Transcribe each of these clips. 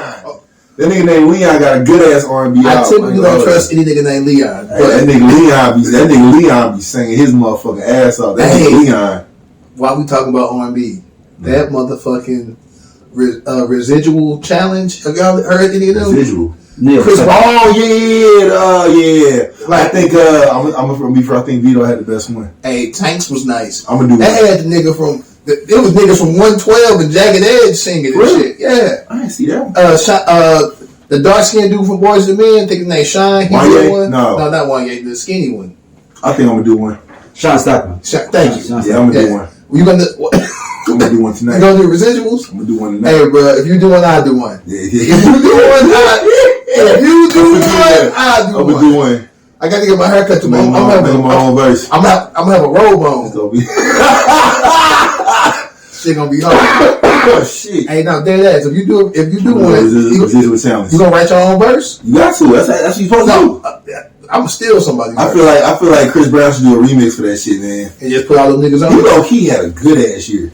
Leon. That nigga named Leon got a good ass R&B I typically don't trust any nigga named Leon. That nigga Leon be singing his motherfucking ass off. That nigga Leon. While we talking about R&B, that motherfucking residual challenge. Have y'all heard any of them? Residual. Yeah, Chris Paul, yeah. Like, I think I'm gonna be for. I think Vito had the best one. Hey, Tanks was nice. I'm gonna do that. Had the nigga from. It was niggas from 112 and Jagged Edge singing and shit. Yeah, I didn't see that. The dark skinned dude from Boys and Men, I think his name Shine. Wanye? One. No, not Wanye. The skinny one. I think I'm gonna do one. Sean Stockman. Thank you. Yeah, I'm gonna do one. You gonna? I'm gonna do one tonight. You gonna do residuals? I'm gonna do one tonight. Hey, bro, if you do one, I'll do one. Yeah. If you do one, I'll do one. I'm gonna do one. I got to get my hair cut tomorrow. I'm gonna have my own verse. I'm gonna have a robe on. It's gonna be. Shit gonna be hard. Oh shit! Hey, now dead ass. If you do one, you gonna write your own verse? You got to. That's what you supposed to do. I'm gonna steal somebody's verse. I feel like Chris Brown should do a remix for that shit, man. And just put all them niggas on. You know, he had a good ass year.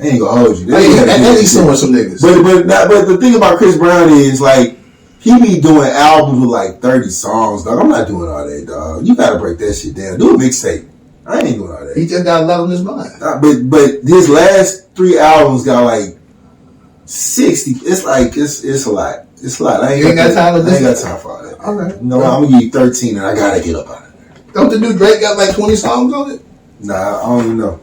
I ain't gonna hold you. And he's suing some niggas. But the thing about Chris Brown is like he be doing albums with like 30 songs, dog. I'm not doing all that, dog. You gotta break that shit down. Do a mixtape. I ain't doing all that. He just got a lot on his mind. But his last 3 albums got like 60. It's like it's a lot. It's a lot. I ain't got time for all that. Okay. No, I'm gonna give you 13, and I gotta get up out of there. Don't the new Drake got like 20 songs on it? Nah, I don't even know.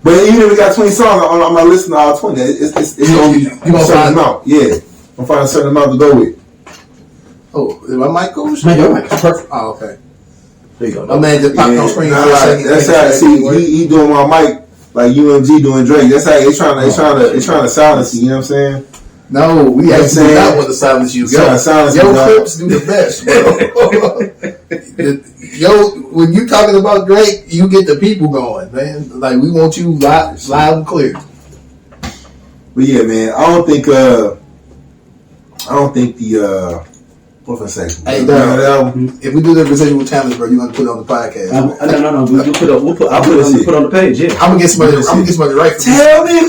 But even if it got 20 songs, I'm not listening to all 20. It's gonna be a certain amount. Yeah, I'm finding a certain amount to go with. Oh, is my mic cool? Man, your mic is perfect. Oh, okay. There you go. My man just popped on screen. That's how I see. He doing my mic like UMG doing Drake. That's how they trying to silence you. You know what I'm saying? No, we actually do not want to silence you. Your clips do the best, bro. When you talking about Drake, you get the people going, man. Like we want you loud and clear. But yeah, man, I don't think the what was I saying? Hey, if we do the residual challenge, bro, you gonna put it on the podcast? No. I'll put it on the page. Yeah, I'm gonna get somebody right. Tell me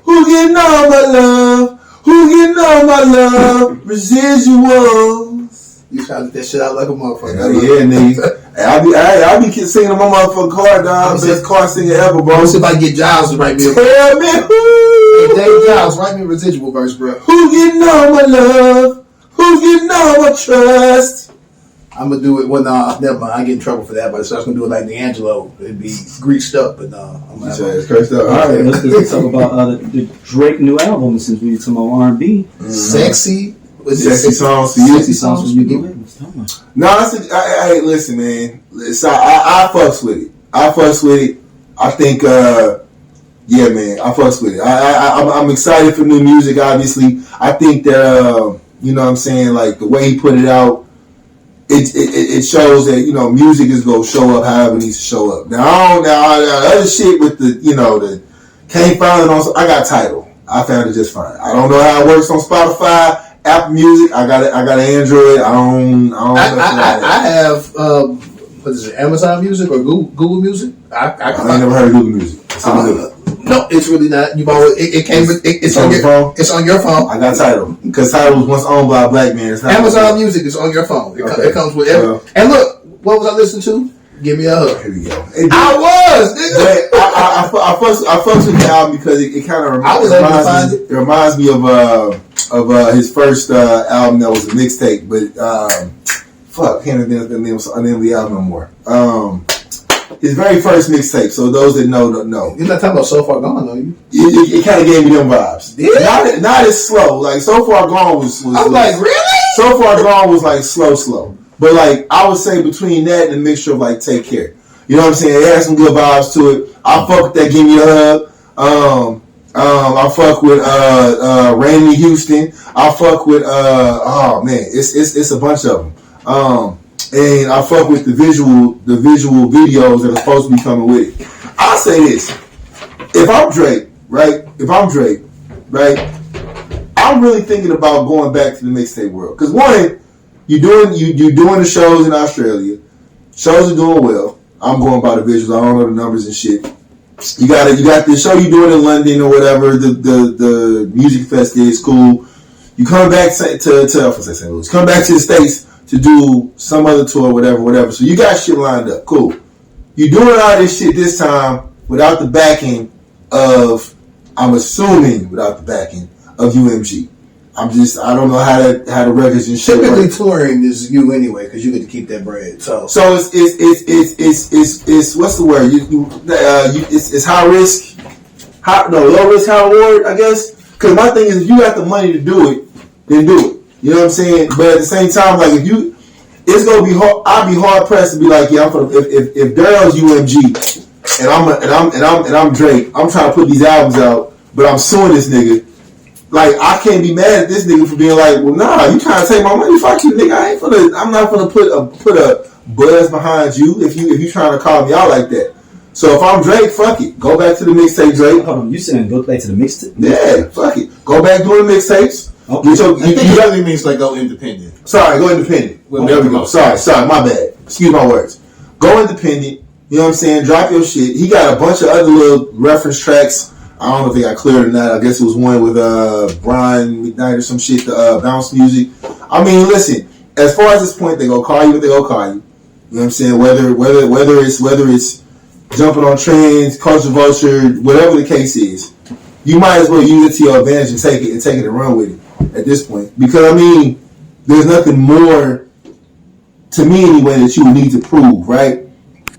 who getting all my love? Who getting all my love? Residuals. You trying to get that shit out like a motherfucker. Yeah, nigga. I'll be singing on my motherfucking car, dog. Best car singer ever, bro. Let's see if I can get Giles to write me. Tell me who. Hey, Dave Giles, write me a residual verse, bro. Who getting all my love? Who getting all my trust? I'm gonna do it. Well, nah, never mind. I get in trouble for that, but so I was gonna do it like D'Angelo. It'd be greased up, but no. It's cursed up. All right, let's talk about the Drake new album since we talking about R&B. Sexy. Sexy songs for you. Sexy songs for you. No, hey, listen, man. I fucks with it. I think, yeah, man, I fucks with it. I'm excited for new music, obviously. I think that, you know what I'm saying, like, the way he put it out, it shows that, you know, music is going to show up however it needs to show up. Now, other shit with the, you know, the can't find it on, I got Tidal. I found it just fine. I don't know how it works on Spotify, Apple Music. I got an Android. I have what is it, Amazon Music or Google Music? I ain't never heard of Google Music. No, it's really not. You've always it's on your phone. It's on your phone. I got Tidal because Tidal was once owned by a black man. Amazon Music is on your phone. It comes with every. And look, what was I listening to? Give me a hug. Here we go. I was. I fucks with the album because it kind of reminds me of his first album that was a mixtape, but can't remember the name of the album no more. His very first mixtape. So those that know don't know. You're not talking about So Far Gone, are you? It kind of gave me them vibes. Yeah. Not as slow. Like So Far Gone was I'm like, really? So Far Gone was like slow. But like I would say between that and a mixture of like Take Care. You know what I'm saying? It had some good vibes to it. I fuck with that Give Me a Hug. I fuck with Randy Houston. I fuck with oh man, it's a bunch of them. And I fuck with the visual videos that are supposed to be coming with it. I'll say this. If I'm Drake, right? I'm really thinking about going back to the mixtape world. Because one, you're doing the shows in Australia. Shows are doing well. I'm going by the visuals. I don't know the numbers and shit. You got the show you doing in London or whatever. The music fest is cool. You come back to St. Louis. Come back to the States to do some other tour, whatever. So you got shit lined up. Cool. You doing all this shit this time without the backing of, I'm assuming without the backing of UMG. I don't know how the records and shit typically work. touring is you anyway because you get to keep that bread. So it's what's the word? It's high risk, low risk, high reward, I guess. Because my thing is, if you got the money to do it, then do it. You know what I'm saying? But at the same time, like it's gonna be hard. I'd be hard pressed to be like, yeah, if Daryl's UMG and I'm Drake, I'm trying to put these albums out, but I'm suing this nigga. Like, I can't be mad at this nigga for being like, well, nah, you trying to take my money? Fuck you, nigga. I'm not gonna put a buzz behind you if you trying to call me out like that. So if I'm Drake, fuck it. Go back to the mixtape, Drake. Hold on, you saying go back to the mixtape? Yeah, fuck it. Go back doing the mixtapes. Okay. It really means like go independent. Sorry, go independent. Well, there we go. Sorry, my bad. Excuse my words. Go independent. You know what I'm saying? Drop your shit. He got a bunch of other little reference tracks. I don't know if they got cleared or not. I guess it was one with Brian McKnight or some shit, the bounce music. I mean, listen, as far as this point, they go call you what they go call you. You know what I'm saying? Whether it's jumping on trends, culture vulture, whatever the case is, you might as well use it to your advantage and take it and run with it at this point. Because I mean, there's nothing more to me anyway that you would need to prove, right?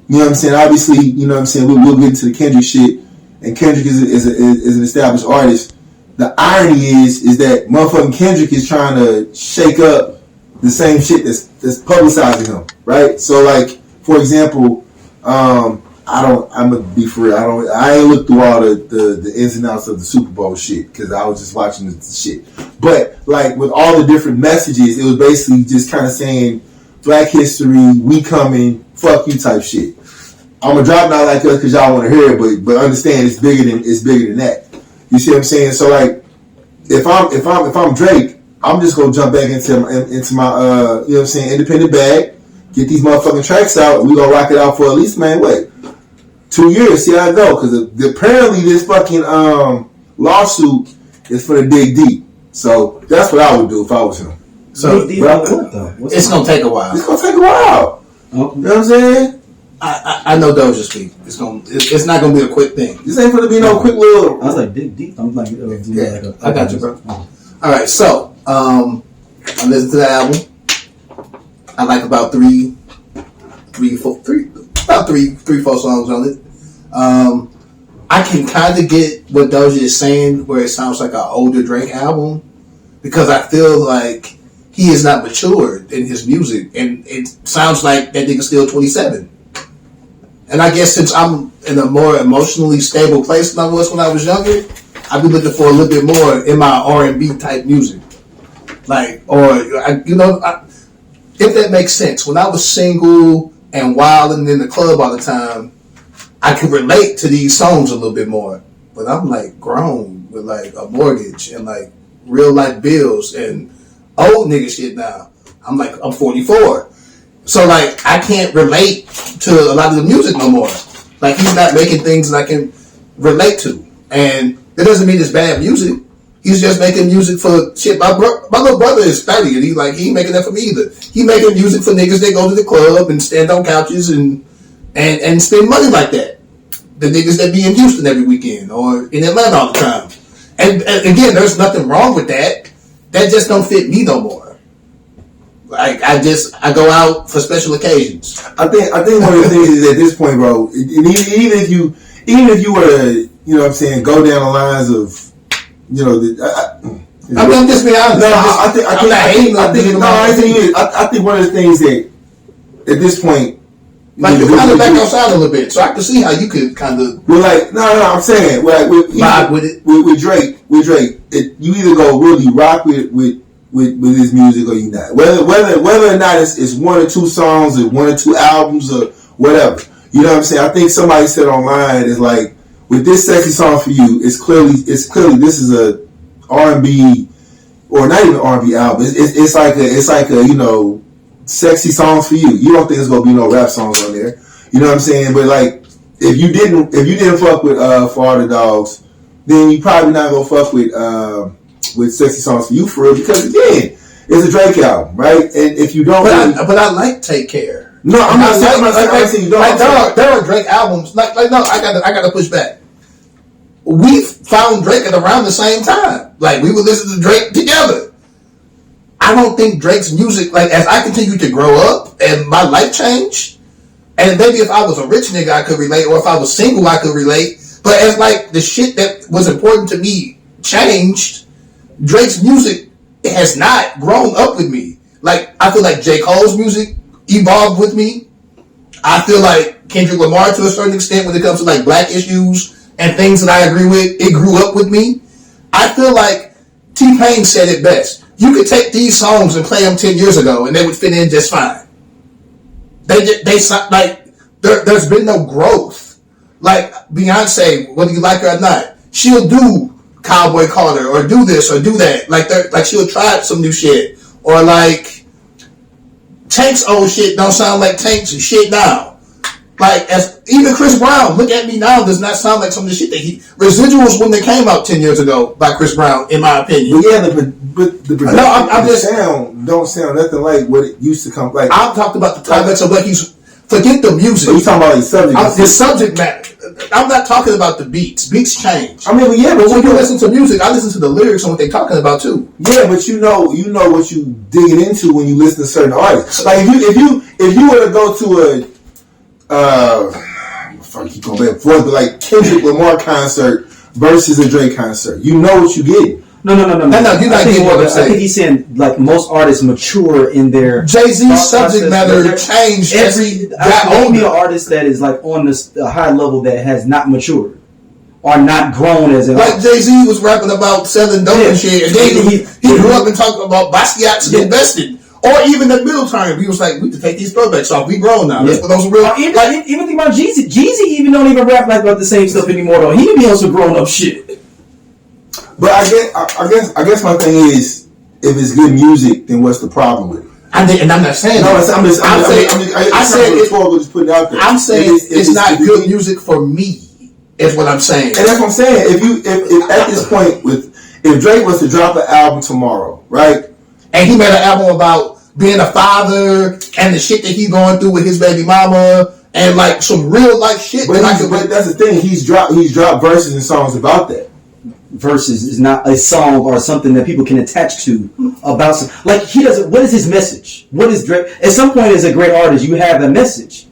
You know what I'm saying? Obviously, you know what I'm saying, we'll get into the Kendrick shit. And Kendrick is an established artist. The irony is that motherfucking Kendrick is trying to shake up the same shit that's publicizing him, right? So, like, for example, I'm gonna be for real. I ain't looked through all the ins and outs of the Super Bowl shit because I was just watching the shit. But like with all the different messages, it was basically just kind of saying Black History, we coming, fuck you type shit. I'm gonna drop Not Like Us because y'all want to hear it, but understand it's bigger than that. You see what I'm saying? So like, if I'm Drake, I'm just gonna jump back into my you know what I'm saying, independent bag, get these motherfucking tracks out, and we gonna rock it out for at least 2 years. See how it go? Because apparently this fucking lawsuit is for the dig deep. So that's what I would do if I was him. So it's gonna take a while. It's gonna take a while. Oh. You know what I'm saying? I know Doja speak. It's not gonna be a quick thing. This ain't gonna be no quick little. I was like dig deep. I'm like, yeah, I got you, bro. All right, so I listened to the album. I like about three, four songs on it. I can kind of get what Doja is saying, where it sounds like an older Drake album, because I feel like he is not matured in his music, and it sounds like that nigga's still 27. And I guess since I'm in a more emotionally stable place than I was when I was younger, I'd be looking for a little bit more in my R&B type music, if that makes sense. When I was single and wild and in the club all the time, I could relate to these songs a little bit more. But I'm like grown with like a mortgage and like real life bills and old nigga shit now. I'm 44. So like I can't relate to a lot of the music no more. Like he's not making things that I can relate to. And that doesn't mean it's bad music. He's just making music for shit. My little brother is 30 and he ain't making that for me either. He making music for niggas that go to the club and stand on couches and spend money like that. The niggas that be in Houston every weekend or in Atlanta all the time. And again, there's nothing wrong with that. That just don't fit me no more. Like I go out for special occasions. I think one of the things is at this point, bro. Even if you were to, you know what I'm saying, go down the lines of, you know, I'm just being honest. No, I think one of the things that at this point, like you kind of back outside a little bit, so I can see how you could kind of. Well, like no, I'm saying, like vibe with it. With Drake, you either go really rock with his music or you not. Whether or not it's one or two songs or one or two albums or whatever. You know what I'm saying? I think somebody said online is like, with this sexy song for you, it's clearly this is a R&B or not even R&B album. It's like a you know, sexy songs for you. You don't think there's gonna be no rap songs on there. You know what I'm saying? But like if you didn't fuck with For All the Dogs, then you probably not gonna fuck with Sexy Songs for You for real, because again, it's a Drake album, right? And if you don't, but I like Take Care. No, I'm not saying you don't. Like, there are Drake albums. Like no, I got to push back. We found Drake at around the same time. Like, we would listen to Drake together. I don't think Drake's music, like, as I continue to grow up and my life changed, and maybe if I was a rich nigga I could relate, or if I was single I could relate, but as like the shit that was important to me changed, Drake's music has not grown up with me. Like, I feel like J. Cole's music evolved with me. I feel like Kendrick Lamar, to a certain extent, when it comes to like black issues and things that I agree with, it grew up with me. I feel like T-Pain said it best. You could take these songs and play them 10 years ago and they would fit in just fine. There's been no growth. Like Beyonce, whether you like her or not, she'll do Cowboy Carter or do this or do that. Like she'll try some new shit. Or like Tank's old shit don't sound like Tank's shit now. Like, even Chris Brown, Look at Me Now, does not sound like some of the shit that Residuals when they came out 10 years ago by Chris Brown, in my opinion. But yeah, the sound don't sound nothing like what it used to come like. I'm talking about the topics of what forget the music. So you talking about his subject? His subject matter. I'm not talking about the beats. Beats change. I mean, but yeah, but when you listen to music, I listen to the lyrics and what they're talking about too. Yeah, but you know what you digging into when you listen to certain artists. Like if you were to go to keep going back and forth, but like Kendrick Lamar concert versus a Drake concert, you know what you get. No. You're not getting what I'm saying. I think he's saying like most artists mature in their Jay-Z's subject matter changed every. Only an artist that is like on a high level that has not matured or not grown as an like artist. Jay-Z was rapping about selling dope and shit, and then he grew up and talking about Basquiat's and invested. Or even the middle term, he was like, we can take these throwbacks off. We grown now. Yeah. Those real. Even think about Jeezy. Jeezy even don't even rap like about the same stuff anymore though. He be on some grown up shit. But I guess my thing is, if it's good music, then what's the problem with it? And I'm not saying. No, I'm saying it's not good music for me. Is what I'm saying. And that's what I'm saying. If at this point if Drake was to drop an album tomorrow, right? And he made an album about being a father and the shit that he's going through with his baby mama and like some real life shit. But that's the thing. He's dropped verses and songs about that. Verses is not a song or something that people can attach to about some, like he doesn't. What is his message? What is Drake? At some point, as a great artist, you have a message.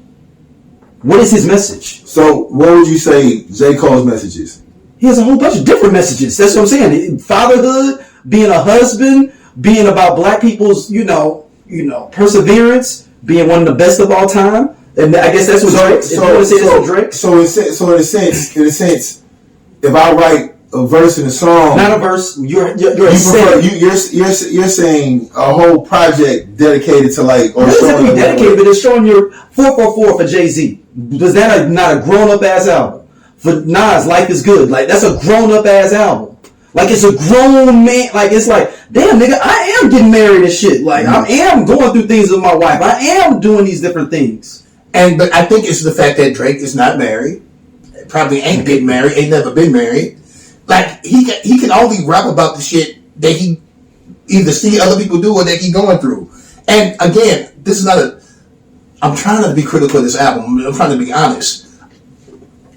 What is his message? So, what would you say J. Cole's message is? He has a whole bunch of different messages. That's what I'm saying. Fatherhood, being a husband. Being about black people's, perseverance, being one of the best of all time, and I guess that's what Drake. So in a sense, if I write a verse in a song, not a verse, you're saying a whole project dedicated to like, or showing dedicated, but it's showing your 444 for Jay-Z. Does that not a grown up ass album? For Nas, Life Is Good, like that's a grown up ass album. Like, it's a grown man. Like, it's like, damn, nigga, I am getting married and shit. Like, I am going through things with my wife. I am doing these different things. But I think it's the fact that Drake is not married. Probably ain't getting married. Ain't never been married. Like, he can only rap about the shit that he either see other people do or that he going through. And, again, this is not I'm trying not to be critical of this album. I'm trying to be honest.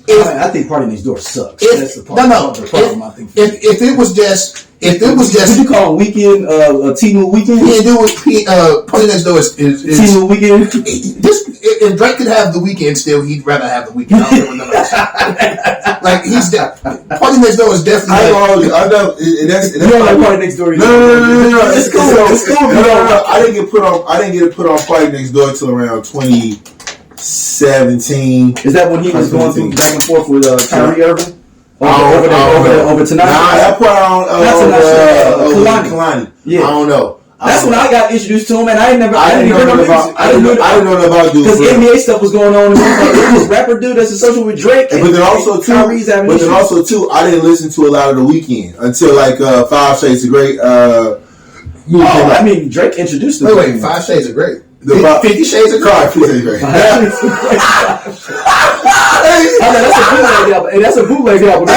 I think Party Next Door sucks. That's the problem. I think. If it was just, would you call Weekend T-Move Weekend? Yeah, do it. Party Next Door is T-Move Weekend. If Drake could have the Weekend still, he'd rather have the Weekend. I don't know what like Party Next Door is definitely. I know. That's you don't like Party Next Door. No. It's cool. No. I didn't get put on Party Next Door until around 2017. Is that when he was going through back and forth with Kyrie Irving? Over tonight? Nah, that part on Kalani. Yeah. I don't know. That's when I got introduced to him, and I didn't know about dude. Because NBA stuff was going on. It was rapper dude that's associated with Drake. But then also too, I didn't listen to a lot of The Weeknd until like 5 Shades of Grey. Drake introduced him. Wait, 5 Shades of Grey. 50 Shades of Grey. 50 Shades of Grey. That's a bootleg album.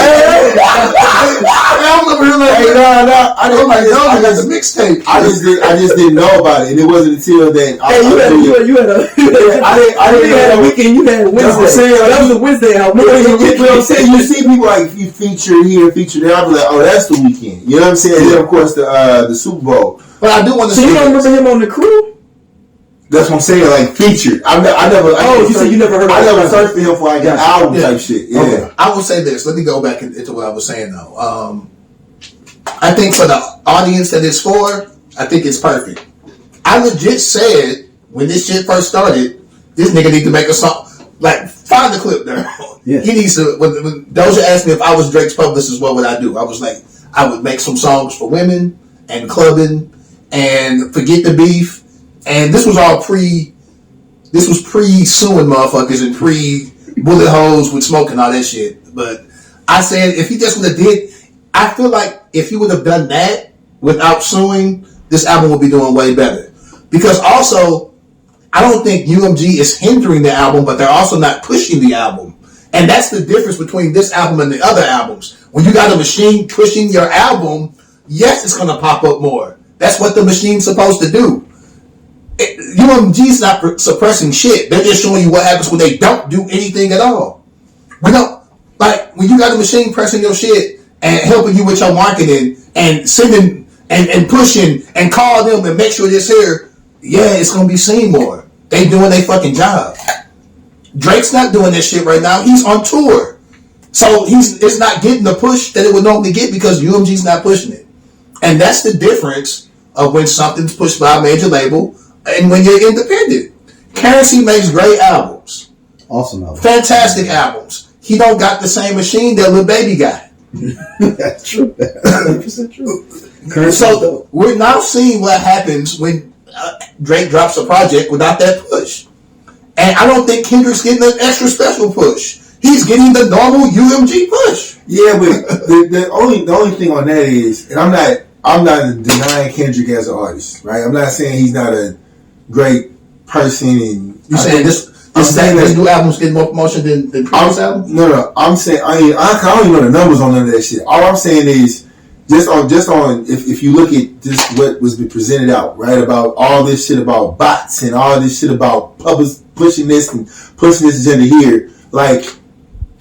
I'm over here like, I got the mixtape. I just didn't know about it, and it wasn't until then. Hey, you had a weekend. You had Wednesday. That was a Wednesday album. But I'm saying, you see people like you feature here, feature there. I'll be like, oh, that's the weekend. You know what I'm saying? And then of course the Super Bowl. But I do want to. So you don't remember him on the crew? That's what I'm saying, like featured. I never. You said you never heard. I never searched for him for like an album type shit. Yeah. Okay. I will say this. Let me go back into what I was saying though. I think for the audience that it's for, I think it's perfect. I legit said when this shit first started, this nigga need to make a song. Like, find the clip there. Yeah. He needs to. When Dosia asked me if I was Drake's publicist, what would I do? I was like, I would make some songs for women and clubbing and forget the beef. And this was all pre-suing motherfuckers and pre-bullet holes with smoke and all that shit. But I said, if he just would have did, I feel like if he would have done that without suing, this album would be doing way better. Because also, I don't think UMG is hindering the album, but they're also not pushing the album. And that's the difference between this album and the other albums. When you got a machine pushing your album, yes, it's going to pop up more. That's what the machine's supposed to do. UMG's not suppressing shit. They're just showing you what happens when they don't do anything at all. We don't, like, when you got a machine pressing your shit and helping you with your marketing and sending and pushing and call them and make sure this here, yeah, it's going to be seen more. They doing their fucking job. Drake's not doing this shit right now. He's on tour. So it's not getting the push that it would normally get because UMG's not pushing it. And that's the difference of when something's pushed by a major label and when you're independent. Currency makes great albums. Awesome albums. Fantastic albums. He don't got the same machine that Lil Baby got. That's true. That's 100% true. So we're now seeing what happens when Drake drops a project without that push. And I don't think Kendrick's getting an extra special push. He's getting the normal UMG push. Yeah, but the only thing on that is, and I'm not denying Kendrick as an artist, right? I'm not saying he's not a great person. And you saying this new album's getting more promotion than previous album? No. I'm saying I don't even know the numbers on none of that shit. All I'm saying is just on if you look at just what was presented out, right, about all this shit about bots and all this shit about pushing this and pushing this agenda here, like.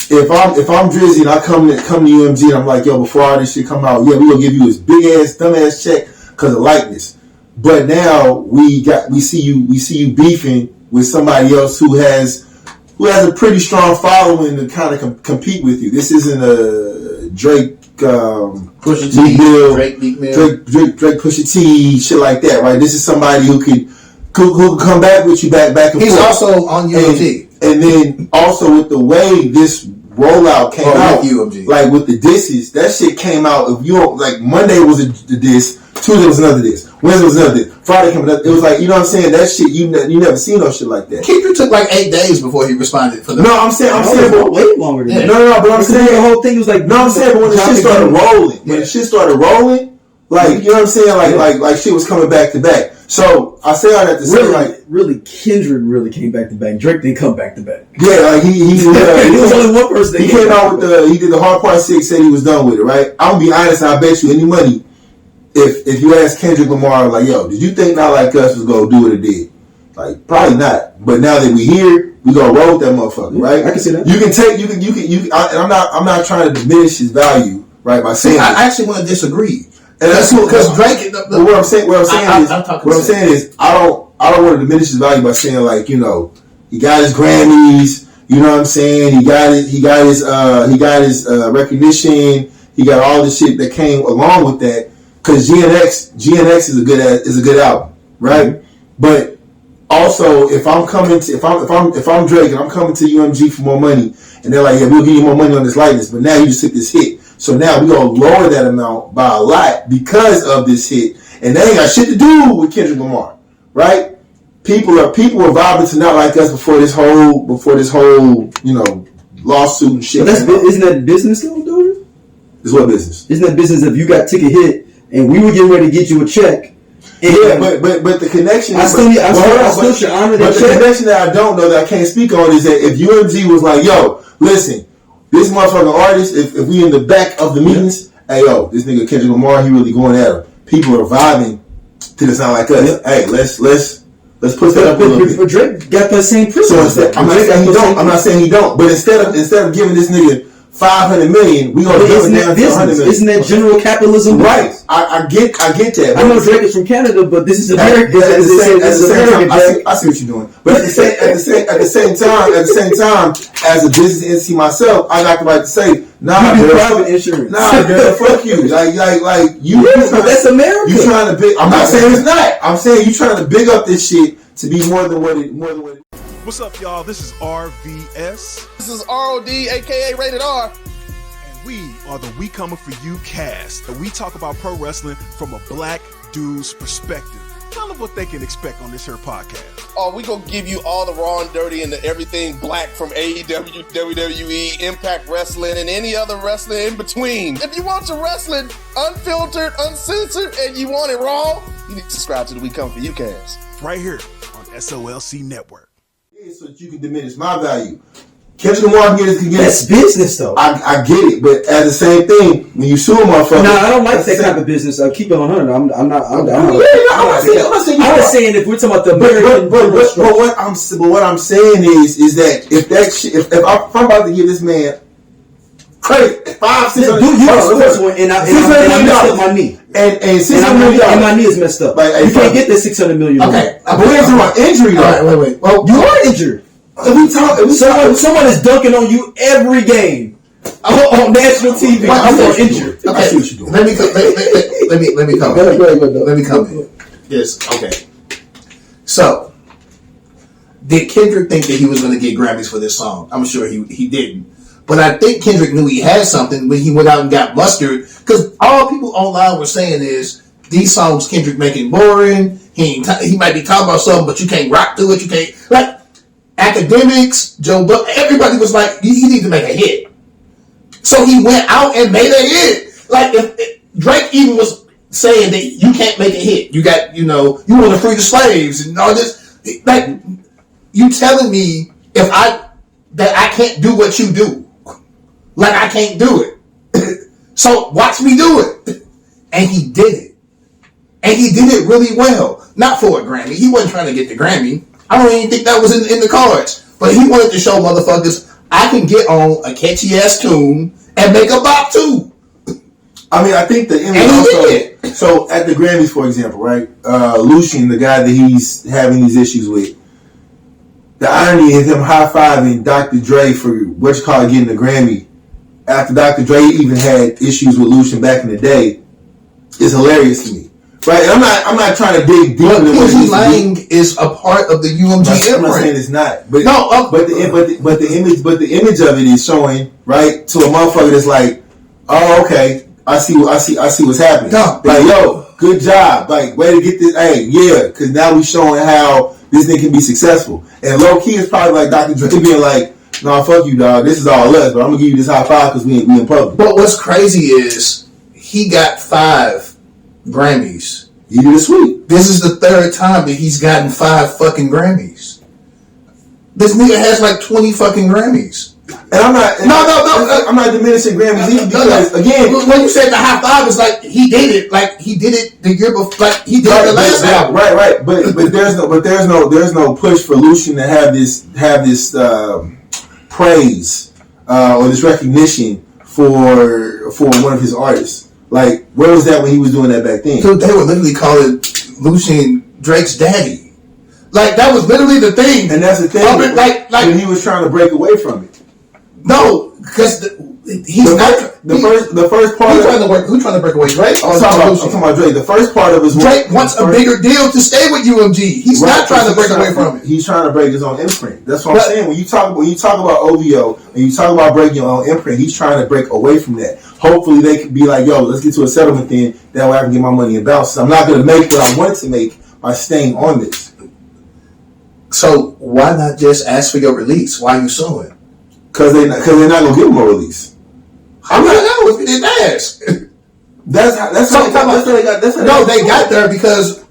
If I'm Drizzy and I come to UMG and I'm like, yo, before all this shit come out, yeah, we gonna give you this big ass dumb ass check because of likeness. But now we see you beefing with somebody else who has a pretty strong following to kind of compete with you. This isn't a Drake Pusha T, Drake Pusha T, shit like that, right? This is somebody who could come back with you back and forth. He's also on UMG. And then also with the way this rollout came out, UMG. like with the disses, that shit came out. If you don't, like Monday was the diss, Tuesday was another diss, Wednesday was another diss, Friday came another. It was like, you know what I'm saying? That shit you never seen no shit like that. Kendrick took like 8 days before he responded for the. No, I'm saying, but way longer than that. No, but I'm saying the whole thing was like. No, I'm saying, but when the shit started rolling, like you know what I'm saying, like shit was coming back to back. So I say all that to say, really, Kendrick really came back to back. Drake didn't come back to back. Yeah, like he was only one person. He came out with he did the Hard Part 6, said he was done with it, right? I'm gonna be honest, I bet you any money, if you ask Kendrick Lamar, like, yo, did you think Not Like Us was gonna do what it did? Like, probably not. But now that we here, we gonna roll with that motherfucker, right? I can see that. You can. And I'm not trying to diminish his value, right? By saying, I actually want to disagree. And that's cool because Drake. What I'm saying is, I don't want to diminish his value by saying, like, you know, he got his Grammys. You know what I'm saying? He got his recognition. He got all the shit that came along with that. Because GNX is a good album, right? Mm-hmm. But also, if I'm Drake and I'm coming to UMG for more money, and they're like, yeah, we'll give you more money on this likeness, but now you just took this hit. So now we're going to lower that amount by a lot because of this hit. And that ain't got shit to do with Kendrick Lamar, right? People are vibing to Not Like Us before this whole, you know, lawsuit and shit. But isn't that business though, dude? It's what business? Isn't that business if you got ticket hit and we were getting ready to get you a check Yeah, but the connection. I still should honor that. But the connection that I don't know, that I can't speak on, is that if UMG was like, yo, listen, this motherfucking artist, if we in the back of the meetings, hey yo, this nigga Kendrick Lamar, he really going at him. People are vibing to the sound like us. Yeah. Hey, let's push that up a little bit. But Drake got that same principle. So I'm not saying he don't. But instead of giving this nigga $500 million, we gonna give it down to $100 million. Isn't that general capitalism? Right. I get that. I know Drake is from Canada, but this is America. At the same time, I see what you're doing. But at the same time, as a business entity myself, I got the right to say, nah, you do private insurance. Nah, girl, fuck you. Like you. That's America. You trying to big? I'm not saying it's not. I'm saying you trying to big up this shit to be more than what it. What's up, y'all? This is RVS. This is ROD, aka Rated R. And we are the We Coming For You cast. And we talk about pro wrestling from a black dude's perspective. Tell them what they can expect on this here podcast. Oh, we gonna give you all the raw and dirty and the everything black from AEW, WWE, Impact Wrestling, and any other wrestling in between. If you want your wrestling unfiltered, uncensored, and you want it raw, you need to subscribe to the We Coming For You cast. Right here on SOLC Network. So that you can diminish my value. Kendrick Lamar can get That's business, though. I get it, but at the same thing, when you sue a motherfucker, no, I don't like that type of business. Keep it 100. I'm not saying if we're talking about the American. But what I'm saying is that if I'm about to give this man credit, $500-600, and I messed up my knee. And $600 million. And my knee is messed up. You can't get that $600 million. Okay. But we're talking about injury, though. All right, wait. Well, you are injured. Someone is dunking on you every game on national TV. I'm injured. Okay. I see what you're doing. Let me come. Let me come in. Yes. Okay. So, did Kendrick think that he was going to get Grammys for this song? I'm sure he didn't. But I think Kendrick knew he had something when he went out and got mustard. Because all people online were saying is, these songs Kendrick making boring. He might be talking about something, but you can't rock to it. You can't, like, academics, Joe Buck, everybody was like, he needs to make a hit. So he went out and made a hit. Like, if Drake even was saying that you can't make a hit. You got, you want to free the slaves and all this. Like, you telling me that I can't do what you do. Like, I can't do it. So watch me do it. And he did it. And he did it really well. Not for a Grammy. He wasn't trying to get the Grammy. I don't even think that was in the cards. But he wanted to show motherfuckers, I can get on a catchy-ass tune and make a bop, too. I mean, I think the image also... So, at the Grammys, for example, right? Lucian, the guy that he's having these issues with, the irony is him high-fiving Dr. Dre for, getting the Grammy, after Dr. Dre even had issues with Lucian back in the day, is hilarious to me. Right? And I'm not trying to dig deep into what PG Lang is a part of the UMG imprint. I'm not saying it's not. But the image of it is showing, right, to a motherfucker that's like, oh, okay, I see what's happening. No, like, yo, good job. Like, way to get this. Hey, yeah, because now we showing how this thing can be successful. And low key is probably like Dr. Dre being like, nah, fuck you, dog. This is all us, but I'm gonna give you this high five because we in public. But what's crazy is he got 5 Grammys. He did a sweep. This is the 3rd time that he's gotten 5 fucking Grammys. This nigga has like 20 fucking Grammys. And I'm not. I'm not diminishing Grammys either because again, when you said the high 5, it's like he did it. Like he did it the year before. Like he did it the last album. Right. But there's no push for Lucian to have this praise or this recognition for one of his artists. Like, where was that when he was doing that back then? So they were literally calling Lucian Drake's daddy. Like, that was literally the thing. And that's the thing. When he was trying to break away from it. No, because he's the first part. Who's trying to break away? Drake? I'm talking about Drake. The first part of his Drake wants a bigger deal to stay with UMG. He's not trying to break away from it. He's trying to break his own imprint. That's what I'm saying. When you talk about OVO and you talk about breaking your own imprint, he's trying to break away from that. Hopefully they could be like, yo, let's get to a settlement then. That way I can get my money and bounce. I'm not going to make what I wanted to make by staying on this. So why not just ask for your release? Why are you suing? Because they're not going to give him a release. How do I know if you didn't ask? That's how they got. They got there because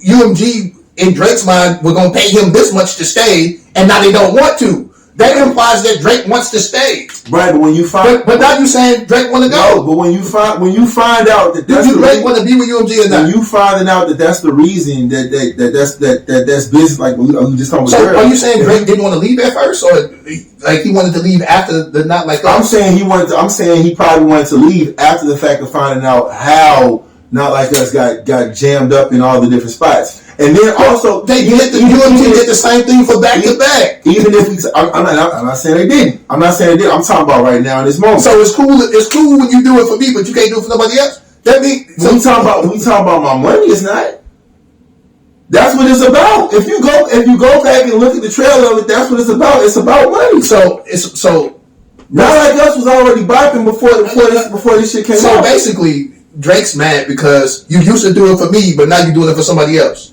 UMG in Drake's mind were gonna pay him this much to stay, and now they don't want to. That implies that Drake wants to stay. Right, but when you find, but now you saying Drake want to go. No, but when you find out that that's do Drake want to be with UMG or not? When you finding out that that's the reason that's business, like we just talking about. So are you saying Drake didn't want to leave at first, or like he wanted to leave after the Not Like Us? I'm saying he probably wanted to leave after the fact of finding out how Not Like Us got jammed up in all the different spots. And then also UMG did the same thing for back to back. Even if I'm not saying they didn't. I'm not saying they did. I'm talking about right now in this moment. So it's cool. It's cool when you do it for me, but you can't do it for nobody else. That means we talking about my money. It's not. That's what it's about. If you go back and look at the trail of it, that's what it's about. It's about money. So Not Like Us was already bopping before this shit came out. So basically, Drake's mad because you used to do it for me, but now you're doing it for somebody else.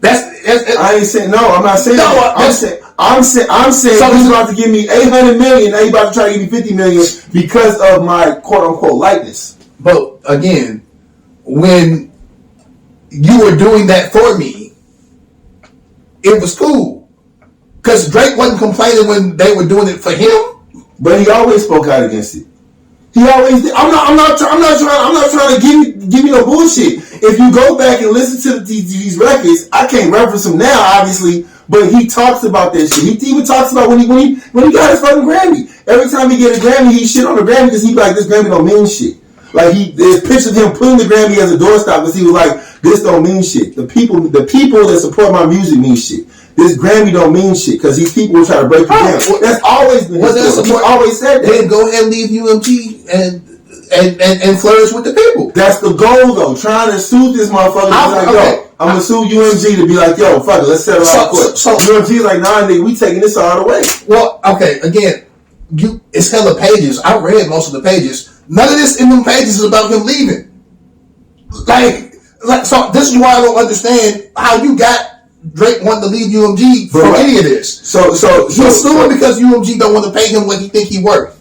I ain't saying no. I'm not saying that. I'm saying so he's about to give me $800 million. Now he's about to try to give me $50 million because of my quote unquote likeness. But again, when you were doing that for me, it was cool because Drake wasn't complaining when they were doing it for him. But he always spoke out against it. He always did. I'm not trying to give you no bullshit. If you go back and listen to these records, I can't reference them now, obviously, but he talks about that shit. He even talks about when he got his fucking Grammy. Every time he get a Grammy, he shit on the Grammy because he be like, this Grammy don't mean shit. Like there's pictures of him putting the Grammy as a doorstop because he was like, this don't mean shit. The people that support my music mean shit. This Grammy don't mean shit because these people will try to break it down. That's always been his story. He always said that. Then go ahead and leave UMG and flourish with the people. That's the goal, though. Trying to soothe this motherfucker. I'm gonna sue UMG to be like, yo, fuck it, let's settle out of court. So UMG's like, nah, nigga, we taking this all the way. Well, okay, again, it's hella pages. I read most of the pages. None of this in them pages is about him leaving. Like, so this is why I don't understand how you got Drake wanting to leave UMG from any of this. So he's suing because UMG don't want to pay him what he think he worth.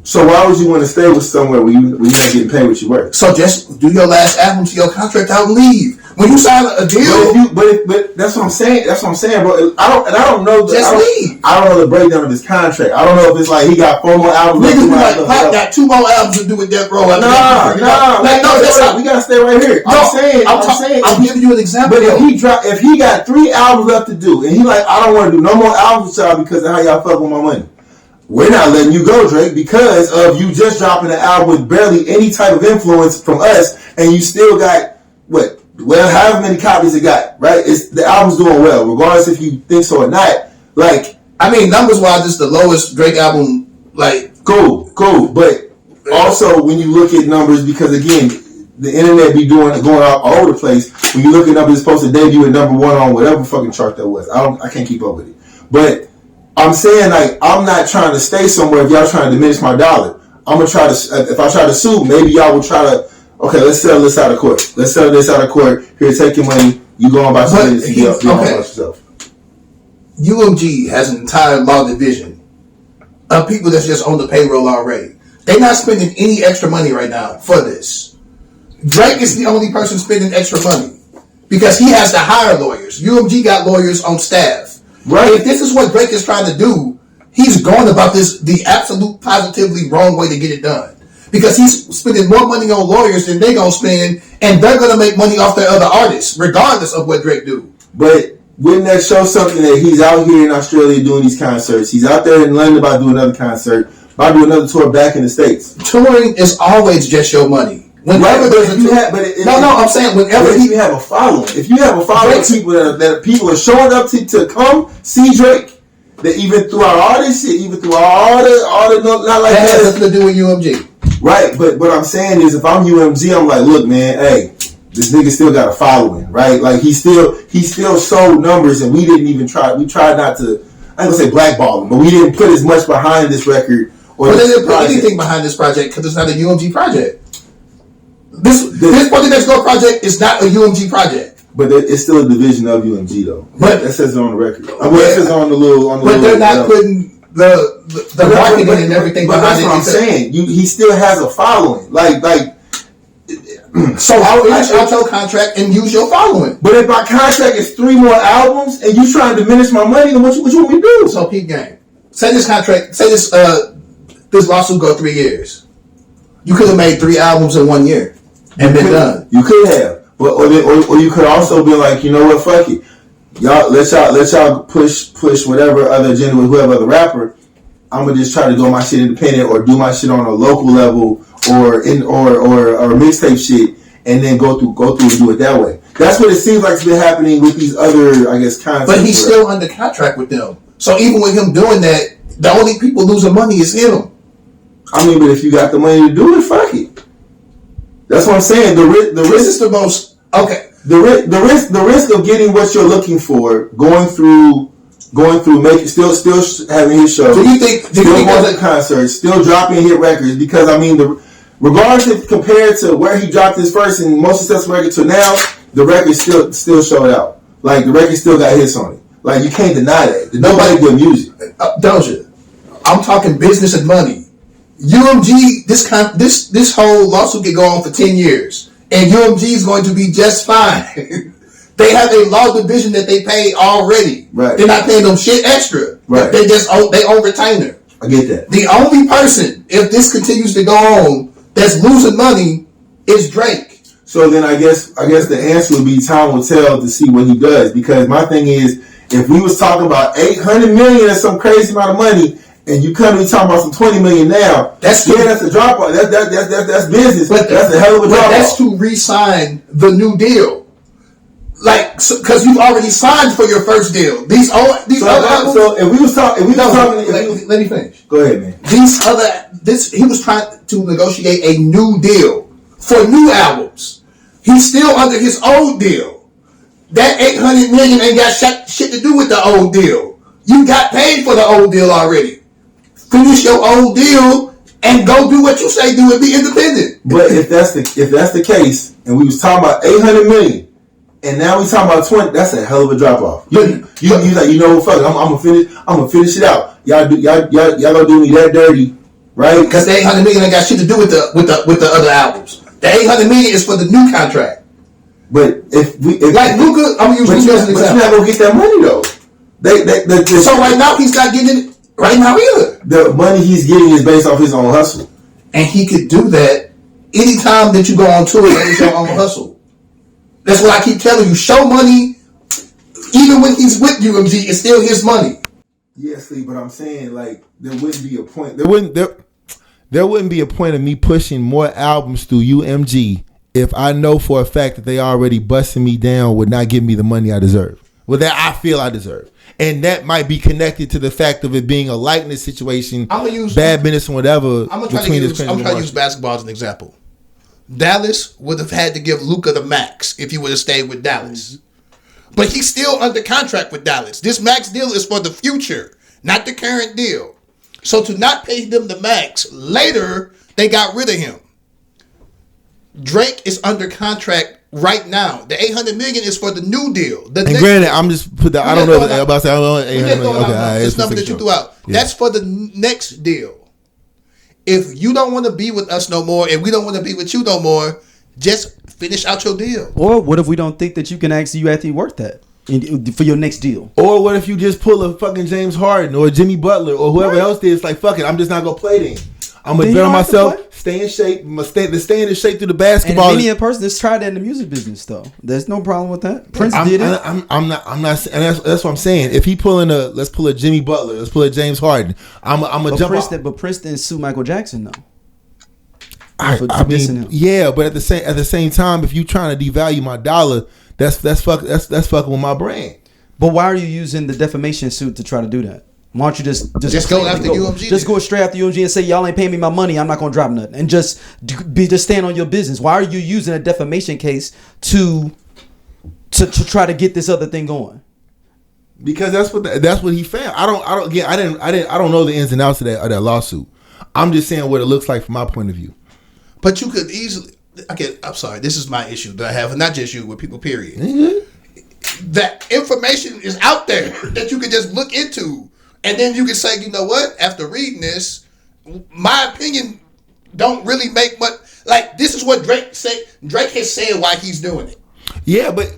So why would you want to stay with somewhere where you're not getting paid what you worth? So just do your last album, see your contract out, and leave. When you sign a deal, but that's what I'm saying. That's what I'm saying, bro. I don't know. Leave. I don't know the breakdown of his contract. I don't know if it's like he got 4 more albums. Niggas be like, Pop got 2 more albums to do with Death Row. No, that's not. We gotta stay right here. I'm giving you an example. But if he got 3 albums left to do, and he like, I don't want to do no more albums with y'all because of how y'all fuck with my money. We're not letting you go, Drake, because of you just dropping an album with barely any type of influence from us, and you still got what? Well, however many copies it got, right? The album's doing well, regardless if you think so or not. Like, I mean, numbers wise, it's the lowest Drake album. Like, cool, but also when you look at numbers, because again, the internet be going all over the place. When you look at numbers, it's supposed to debut at number 1 on whatever fucking chart that was. I can't keep up with it, but I'm saying, like, I'm not trying to stay somewhere if y'all trying to diminish my dollar. I'm going to try to, if I try to sue, maybe y'all will try to, okay, let's settle this out of court. Here, take your money. You go on about your business. You go on about yourself. UMG has an entire law division of people that's just on the payroll already. They're not spending any extra money right now for this. Drake is the only person spending extra money because he has to hire lawyers. UMG got lawyers on staff. Right. If this is what Drake is trying to do, he's going about this the absolute positively wrong way to get it done. Because he's spending more money on lawyers than they're going to spend, and they're going to make money off their other artists, regardless of what Drake do. But wouldn't that show something that he's out here in Australia doing these concerts? He's out there in London about to do another concert, about to do another tour back in the States. Touring is always just your money. Whenever there's a I'm saying whenever you have a following. If you have a following of people that people are showing up to come see Drake, that even through our artists, even through all the not like that has nothing to do with UMG. Right, but what I'm saying is if I'm UMG, I'm like, look, man, hey, this nigga still got a following, right? Like he still sold numbers, and we didn't even try. We tried not to. I ain't gonna say blackball him, but we didn't put as much behind this record. But they didn't put anything behind this project because it's not a UMG project. This Project Next Door project is not a UMG project. But it's still a division of UMG though. But that says it on the record. It says on the little. But they're not putting the marketing and everything behind it. That's what I'm saying. He still has a following. Like So finish out your contract and use your following. But if my contract is 3 more albums and you trying to diminish my money, then what you want me to do? So peep game. Say this lawsuit go 3 years. You could have made 3 albums in 1 year and been done. You could have, but or you could also be like, you know what, fuck it, y'all let y'all push whatever other agenda with whoever other rapper. I'm gonna just try to go my shit independent or do my shit on a local level or mixtape shit, and then go through and do it that way. That's what it seems like it's been happening with these other, I guess, concepts. But he's still under contract with them. So even with him doing that, the only people losing money is him. I mean, but if you got the money to do it, fuck it. That's what I'm saying. The risk is the most okay. The risk of getting what you're looking for, going through, making still having his show. Do you think going to concerts, still dropping hit records? Because I mean, regardless if compared to where he dropped his first and most successful record to now, the record still showed out. Like the record still got hits on it. Like you can't deny that. Nobody good music. Dosia, I'm talking business and money. UMG, this whole lawsuit could go on for 10 years, and UMG is going to be just fine. They have a law division that they pay already. Right. They're not paying them shit extra. Right. They own retainer. I get that. The only person, if this continues to go on, that's losing money is Drake. So then I guess the answer would be time will tell to see what he does. Because my thing is, if we was talking about $800 million or some crazy amount of money, and you come to me talking about some $20 million now, that's a drop off. That's business. But that's a hell of a drop off. That's to re-sign the new deal. Like, because you've already signed for your first deal. Let me finish. Go ahead, man. He was trying to negotiate a new deal for new albums. He's still under his old deal. That $800 million ain't got shit to do with the old deal. You got paid for the old deal already. Finish your old deal and go do what you say do and be independent. But if that's the case, and we was talking about $800 million. And now we talking about 20. That's a hell of a drop off. You like, you know, fuck it. I'm gonna finish it out. Y'all gonna do me that dirty, right? Because the $800 million ain't got shit to do with the other albums. The $800 million is for the new contract. But if like Luka, I'm gonna use Luka as an example. But you're not gonna get that money though. So right now he's not getting it right now either. The money he's getting is based off his own hustle, and he could do that anytime that you go on tour. That is your own hustle. That's what I keep telling you. Show money, even when he's with UMG, it's still his money. Yes, Lee, but I'm saying like there wouldn't be a point. There wouldn't be a point of me pushing more albums through UMG if I know for a fact that they already busting me down would not give me the money I deserve. Well, that I feel I deserve. And that might be connected to the fact of it being a likeness situation, bad business and whatever. I'm trying to use basketball as an example. Dallas would have had to give Luka the max if he would have stayed with Dallas. But he's still under contract with Dallas. This max deal is for the future, not the current deal. So to not pay them the max, later they got rid of him. Drake is under contract right now. The $800 million is for the new deal. Granted, I'm just put that. I don't know about that. $800 million. Okay, this number that you threw out. Yeah. That's for the next deal. If you don't want to be with us no more, and we don't want to be with you no more, just finish out your deal. Or what if we don't think that you actually worth that for your next deal? Or what if you just pull a fucking James Harden or Jimmy Butler or whoever else did? It's like, fuck it, I'm just not gonna play then. I'm gonna bet on myself, stay in shape, stay in shape through the basketball. And many a person has tried that in the music business, though. There's no problem with that. Prince did it. I'm not. And that's what I'm saying. If he let's pull a Jimmy Butler, let's pull a James Harden. I'm gonna jump. But Prince didn't sue Michael Jackson though. I mean, yeah, but at the same time, if you trying to devalue my dollar, that's fucking with my brand. But why are you using the defamation suit to try to do that? Why don't you just go after UMG? Just go straight after UMG and say y'all ain't paying me my money. I'm not gonna drop nothing, and just stand on your business. Why are you using a defamation case to try to get this other thing going? Because that's what he found. I don't know the ins and outs of that lawsuit. I'm just saying what it looks like from my point of view. But you could easily. Okay, I'm sorry. This is my issue that I have, not just you, with people. Period. Mm-hmm. That information is out there that you can just look into. And then you can say, you know what? After reading this, my opinion don't really make much. Like, this is what Drake said. Drake has said why he's doing it. Yeah, but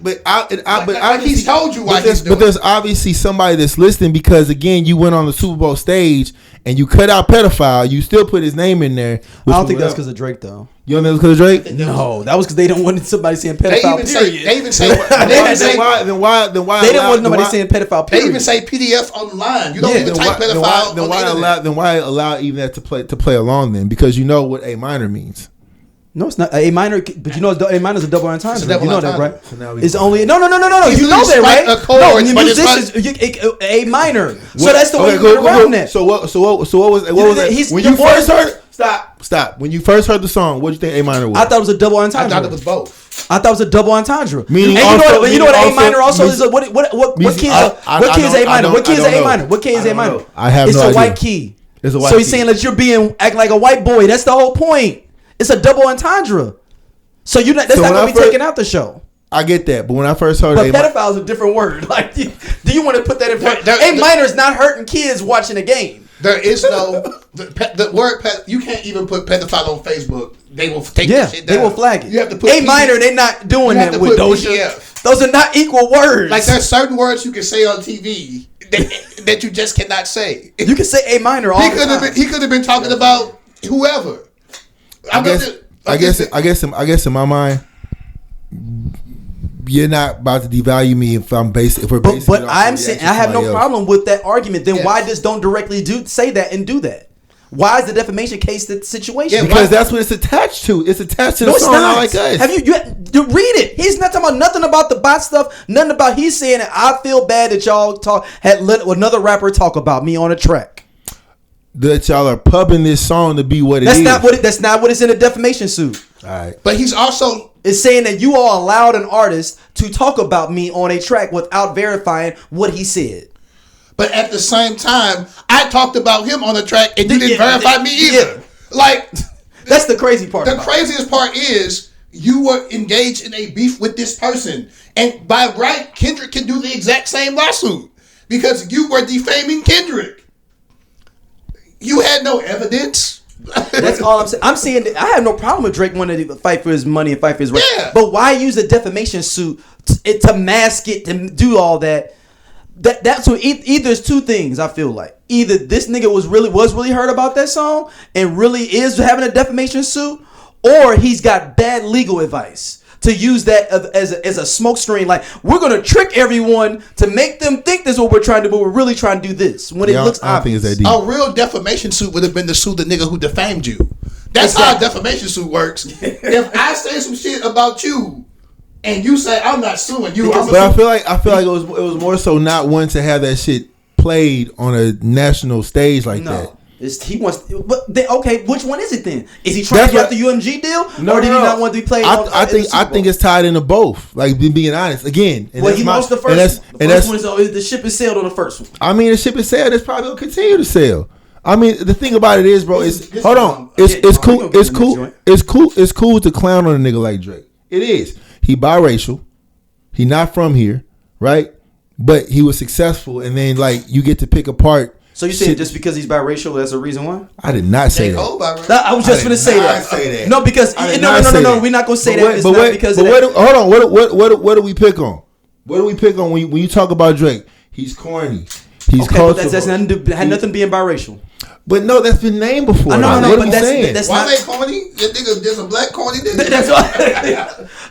he's told you why he's doing it. But there's obviously somebody that's listening because, again, you went on the Super Bowl stage and you cut out pedophile. You still put his name in there. I don't think that's because of Drake, though. You don't think it's because of Drake? No, that was because they don't want somebody saying pedophile. They even say then why they didn't want nobody saying pedophile. Period. They even say PDF online. You don't even type pedophile. Then why allow even that to play along then? Because you know what A minor means. No, it's not A minor, but you know A minor is a double entendre. You know that, right? So it's only no. You know that, right? No, musicians A minor. So that's the way you get around that. So what was it? When you first heard stop. When you first heard the song, what did you think A minor was? I thought it was a double entendre. I thought it was both. I thought it was a double entendre. Meaning, and you know what A minor also is? What key is A minor? What key is A minor? What key is A minor? I have no idea. It's a white key. So he's saying that you're acting like a white boy. That's the whole point. It's a double entendre. So that's not going to be taken out the show. I get that, but when I first heard it, pedophile is a different word. Like, do you want to put that in front? A minor is not hurting kids watching a game. There is no the word. You can't even put pedophile on Facebook. They will take that shit down. They will flag it. You have to put A minor. They're not doing that with Dosia. Those are not equal words. Like, there's certain words you can say on TV that you just cannot say. You can say A minor all the time. He could have been talking about whoever. I guess in my mind, you're not about to devalue me if we're basing. But I'm saying I have no problem with that argument. Then why just don't directly say that and do that? Why is the defamation case the situation? Yeah, because that's what it's attached to. It's attached to the song. Not like us. Have you read it? He's not talking about nothing about the bot stuff. Nothing about. He's saying that I feel bad that y'all had let another rapper talk about me on a track. That y'all are pubbing this song to be what it is. That's not what it's in a defamation suit. All right. But he's also saying that you all allowed an artist to talk about me on a track without verifying what he said. But at the same time, I talked about him on the track and you didn't verify me either. Like, that's the crazy part. The craziest part is you were engaged in a beef with this person. And by right, Kendrick can do the exact same lawsuit because you were defaming Kendrick. You had no evidence. That's all I'm saying. I'm saying that I have no problem with Drake wanting to fight for his money and fight for his right. Yeah. But why use a defamation suit to mask it, to do all that? That's what either it's two things. I feel like either this nigga was really hurt about that song and really is having a defamation suit, or he's got bad legal advice to use that as a smoke screen. Like, we're gonna trick everyone to make them think this is what we're trying to do, but we're really trying to do this when it looks obvious. I don't think it's that deep. A real defamation suit would have been to sue the nigga who defamed you. That's how a defamation suit works. If I say some shit about you and you say I'm not suing you, I feel like it was more so not wanting to have that shit played on a national stage like that. He wants, okay. Which one is it then? Is he trying to get the UMG deal, or did he not want to be played? I think it's tied into both. Like, being honest, again. Well, he lost the first one. The first one is the ship is sailed on the first one. I mean, the ship is sailed. It's probably gonna continue to sail. I mean, the thing about it is, bro, hold on. It's cool. It's cool to clown on a nigga like Drake. It is. He biracial. He not from here, right? But he was successful, and then like you get to pick apart. So you saying just because he's biracial, that's a reason why? I did not say that. I was just going to say that. No, because no. We're not going to say that. Hold on. What do we pick on? What do we pick on when you talk about Drake? He's corny. He's cultural. But that's had nothing being biracial. But no, that's been named before. No. What are you saying? Why they corny? There's a black corny nigga.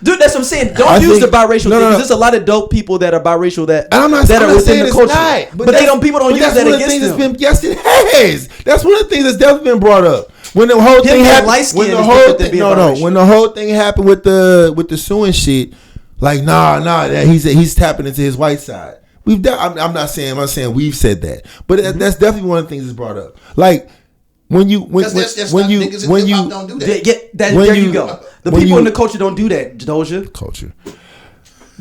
Dude, that's what I'm saying. Don't use the biracial thing, because there's a lot of dope people that are biracial that are within the culture. But people don't use that against them. Yes, it has. That's one of the things that's definitely been brought up. When the whole thing happened, when the whole thing happened with the suing shit, like he's tapping into his white side. I'm saying we've said that, but that's definitely one of the things that's brought up. Like when you don't do that. There you go. The people in the culture don't do that. Dosia culture.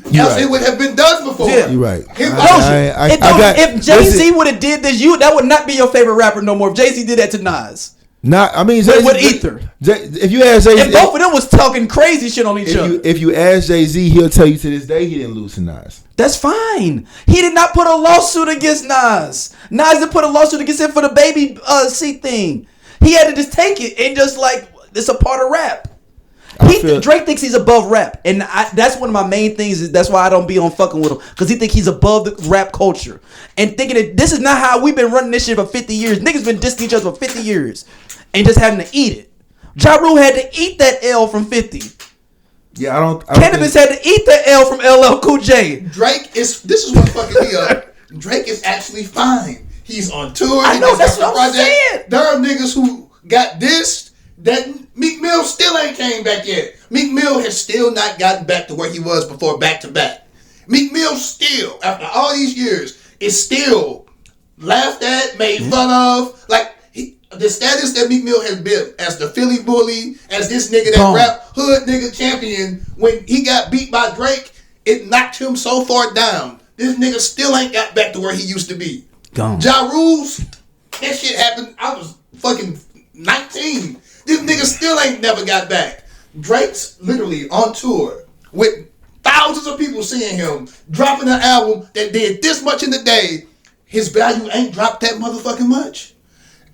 Else it would have been done before. Yeah. You're right. If Jay-Z would have did this, that would not be your favorite rapper no more. If Jay-Z did that to Nas. With Ether. If you ask Jay-Z, if both of them was talking crazy shit on each other. If you ask Jay-Z, he'll tell you to this day he didn't lose to Nas. That's fine. He did not put a lawsuit against Nas. Nas didn't put a lawsuit against him for the baby seat thing. He had to just take it and just like, it's a part of rap. Drake thinks he's above rap, and that's one of my main things. That's why I don't be on fucking with him, because he think he's above the rap culture and thinking that this is not how we've been running this shit for 50 years. Niggas been dissing each other for 50 years and just having to eat it. Ja Rule had to eat that L from 50. Yeah, I don't Cannabis had to eat that L from LL Cool J. This is what fucking me up. Drake is actually fine. He's on tour. I know, that's what I'm saying. There are niggas who got dissed that Meek Mill still ain't came back yet. Meek Mill has still not gotten back to where he was before back to back. Meek Mill still, after all these years, is still laughed at, made fun of. Like, the status that Meek Mill has built as the Philly bully, as this nigga that rap hood nigga champion, when he got beat by Drake, it knocked him so far down. This nigga still ain't got back to where he used to be. Gone. Ja Rule's, that shit happened, I was fucking 19. This nigga still ain't never got back. Drake's literally on tour with thousands of people seeing him, dropping an album that did this much in the day. His value ain't dropped that motherfucking much.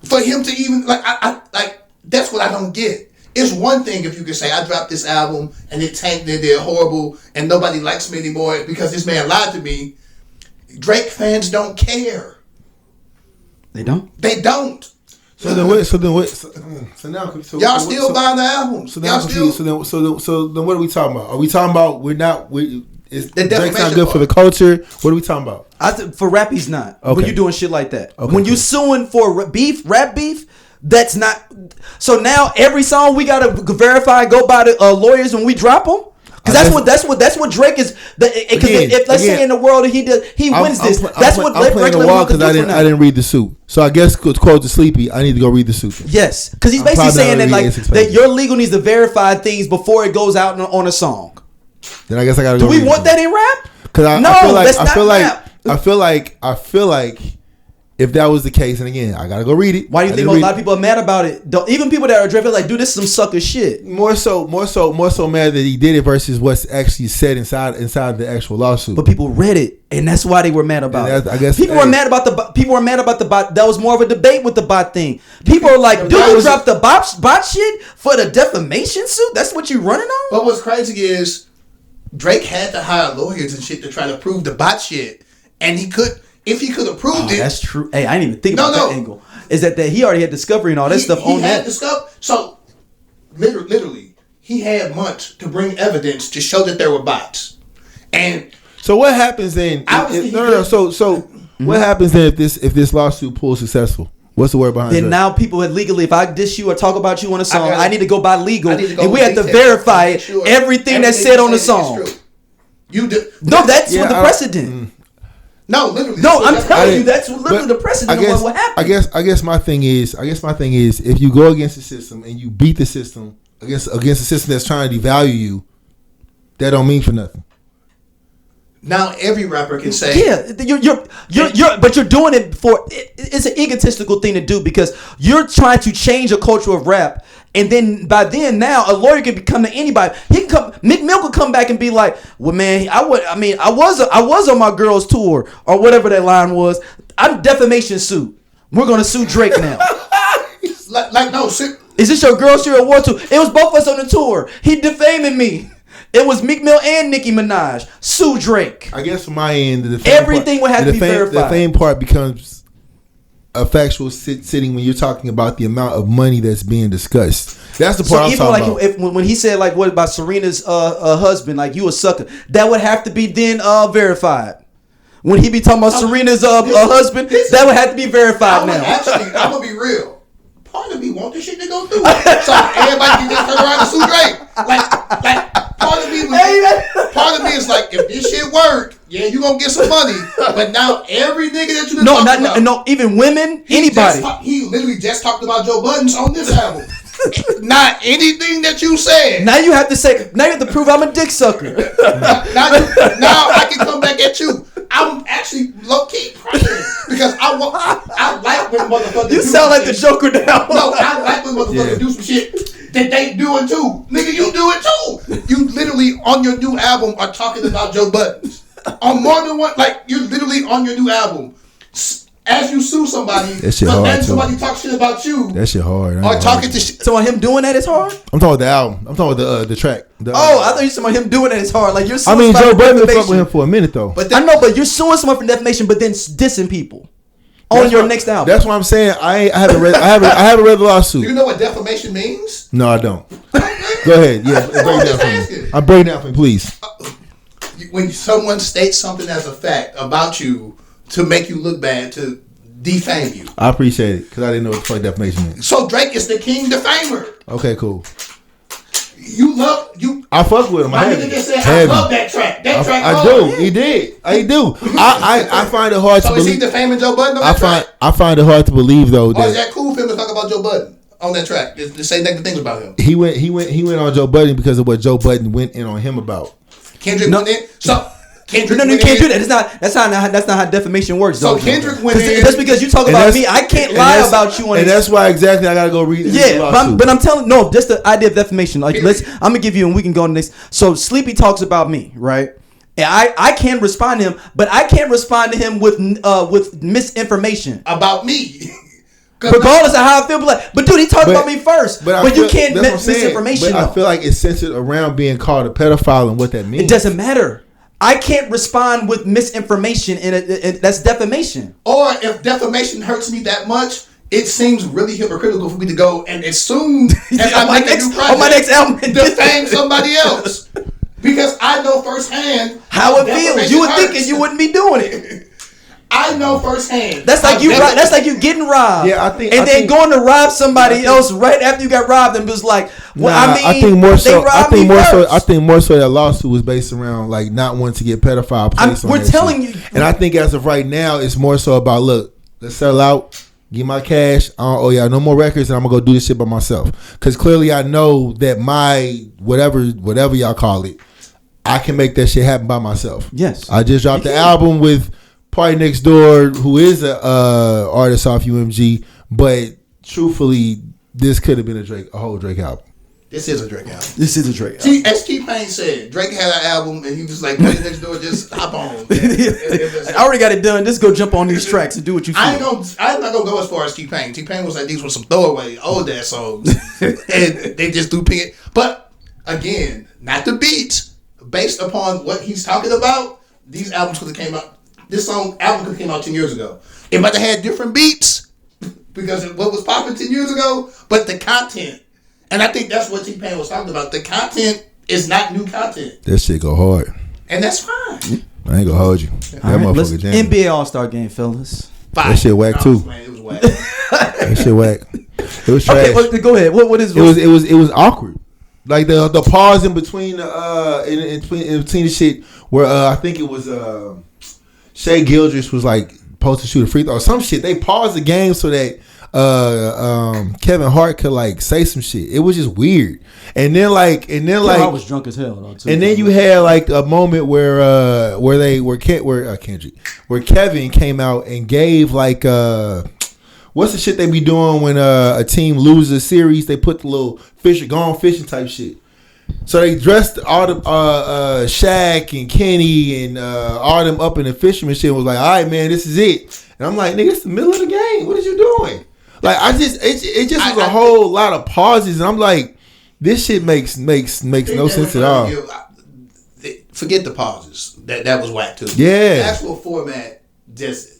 For him to even, that's what I don't get. It's one thing if you can say, I dropped this album and it tanked and they're horrible and nobody likes me anymore because this man lied to me. Drake fans don't care. They don't? They don't. So now y'all still buying the album. So then what are we talking about? Are we talking about Drake's not good for the culture? What are we talking about? For rap, he's not. Okay. When you're doing shit like that. Okay, when you suing for rap beef, that's not. So now every song we gotta verify, go by the lawyers when we drop them. Because that's what Drake is. If let's say in the world he wins this. That's what I'm playing the wall because I didn't read the suit. So I guess to quote the Sleepy, I need to go read the suit. Yes, because he's basically saying that your legal needs to verify things before it goes out on a song. Then I guess I gotta go. Do we want that in rap? Because I feel like if that was the case, and again, I gotta go read it. Why do you think a lot of people are mad about it? Even people that are Drake are like, dude, this is some sucker shit. More so mad that he did it versus what's actually said inside the actual lawsuit. But people read it, and that's why they were mad about it. I guess people were mad about the bot. That was more of a debate with the bot thing. People are like, dude, you dropped the bot shit for the defamation suit? That's what you running on? But what's crazy is Drake had to hire lawyers and shit to try to prove the bot shit, and he could. If he could have proved it. That's true. Hey, I didn't even think about that angle. Is that he already had discovery and all that stuff on that. So, literally, he had months to bring evidence to show that there were bots. And so what happens then? What happens then if this lawsuit pulls successful? What's the word behind it? Then now people had legally, if I diss you or talk about you on a song, I need to go by legal. And we have to verify everything that's said on the song. That's what the precedent. No, literally. No, I'm telling you, that's literally the precedent of what happened. I guess my thing is, if you go against the system and you beat the system against the system that's trying to devalue you, that don't mean for nothing. Now every rapper can say, but you're doing it for. It's an egotistical thing to do because you're trying to change a culture of rap. And then by then now a lawyer can come to anybody. He can come. Meek Mill could come back and be like, "Well, man, I was on my girl's tour or whatever that line was. I'm defamation suit. We're gonna sue Drake now." Is this your girl's tour or war tour? It was both of us on the tour. He defaming me. It was Meek Mill and Nicki Minaj. Sue Drake. I guess from my end, everything would have to be verified. The fame part becomes a factual sitting when you're talking about the amount of money that's being discussed. That's the part I'm talking about. When he said like what about Serena's husband, like you a sucker, that would have to be then verified. When he be talking about Serena's husband, that would have to be verified now. Actually, I'm gonna be real. Part of me want this shit to go through, so everybody can just turn around and sue Drake. Like part of me is like, if this shit work, yeah, you gonna get some money. But now every nigga that you no, even women, anybody. He literally just talked about Joe Buttons on this album. Not anything that you said. Now you have to prove I'm a dick sucker. now I can come back at you. I'm actually low key praying because I like when motherfuckers. You sound like the Joker now. No, I like when motherfuckers do some shit that they doing too. Nigga, you do it too. You literally on your new album are talking about Joe Buttons on more than one. Like you're literally on your new album as you sue somebody, that shit but hard then too. somebody talks shit about you, That shit hard. or talking to shit. So on him doing that is hard. I'm talking about the album. I'm talking about the track. I thought you said about him doing that is hard. Like you're suing I mean, somebody Joe for Budden been defamation. fucking with him for a minute though. But I know, but you're suing someone for defamation, but then dissing people on That's your what- next album. That's what I'm saying. I haven't read. I haven't read the do lawsuit. you know what defamation means? No, I don't. Go ahead. Yeah, break it down for me. I'm breaking down for me, please. When someone states something as a fact about you to make you look bad, to defame you. I appreciate it because I didn't know what the fuck defamation meant. So Drake is the king defamer. Okay, cool. You love you. I fuck with him. My I nigga just said, I heavy. love that track. That track. I hard. do. He did. I do. I find it hard to So is he believe. defaming Joe Budden on I that track? find it hard to believe though Or is that that cool for him to talk about Joe Budden on that track? To say negative things about him. he went on Joe Budden because of what Joe Budden went in on him about. Kendrick went in. So Kendrick No, you went can't in. do that. That's not how defamation works. So though. Kendrick went in. Just because you talk And about that's- me, I can't and lie that's- about you on and this. that's why exactly I gotta go read. Yeah, but I'm telling just the idea of defamation. Like I'm gonna give you and we can go next. So Sleepy talks about me, right? And I can respond to him, but I can't respond to him with misinformation. About me. Regardless of how I feel, but dude, he talked But- about me first. I But you feel- can't that's what I'm saying. misinformation. But I though. feel like it's centered around being called a pedophile and what that means. It doesn't matter. I can't respond with misinformation, and that's defamation. Or if defamation hurts me that much, it seems really hypocritical for me to go and as soon as I make a new project, on my next album, defame somebody else. Because I know firsthand how it feels. defamation You would hurts. think and you wouldn't be doing it. I know firsthand. That's like that's like you getting robbed. Yeah, I think- And I then think- going to rob somebody else right after you got robbed and was like, well, Nah, I mean, I think more they so. I robbed think me more so. first. I think more so that lawsuit was based around like not wanting to get pedophile placed on we're that telling shit. you- And I think as of right now, it's more so about look, let's sell out, get my cash. I don't owe y'all no more records, and I'm gonna go do this shit by myself. Because clearly, I know that my whatever y'all call it, I can make that shit happen by myself. Yes. I just dropped the album with Party Next Door, who is a artist off UMG, but truthfully, this could have been a whole Drake album. This is a Drake album. This is a Drake album. As T-Pain said, Drake had an album and he was like, Party Next Door, just hop on. I already got it done. Just go jump on these tracks and do what you feel. I'm not gonna go as far as T-Pain. T-Pain was like, these were some throwaway old ass songs, and they just do pick it. But again, not the beats. Based upon what he's talking about, these albums could have came out. This album could have came out 10 years ago. It might have had different beats because of what was popping 10 years ago, but the content, and I think that's what T-Pain was talking about. The content is not new content, That shit go hard. and that's fine. I ain't gonna hold you. That All right, let's- motherfucker jamming. NBA All-Star game, fellas. Fine. That shit whack, too. Man, it was whack. That shit whack. It was trash. Okay, well, go ahead. What is It was awkward. Like the pause in between in between the shit where I think it was Shea Gildress was like supposed to shoot a free throw or some shit. They paused the game so that Kevin Hart could like say some shit. It was just weird. And then I was drunk as hell though, too. and then you had like a moment where Kevin came out and gave like what's the shit they be doing when a team loses a series? They put the little gone fishing type shit. So they dressed all the Shaq and Kenny and all them up in the fisherman shit. And was like, all right, man, this is it. And I'm like, nigga, it's the middle of the game. What is you doing? Like, it just was a whole lot of pauses, and I'm like, this shit makes no sense at all. Forget the pauses. That was whack too. Yeah. The actual format just.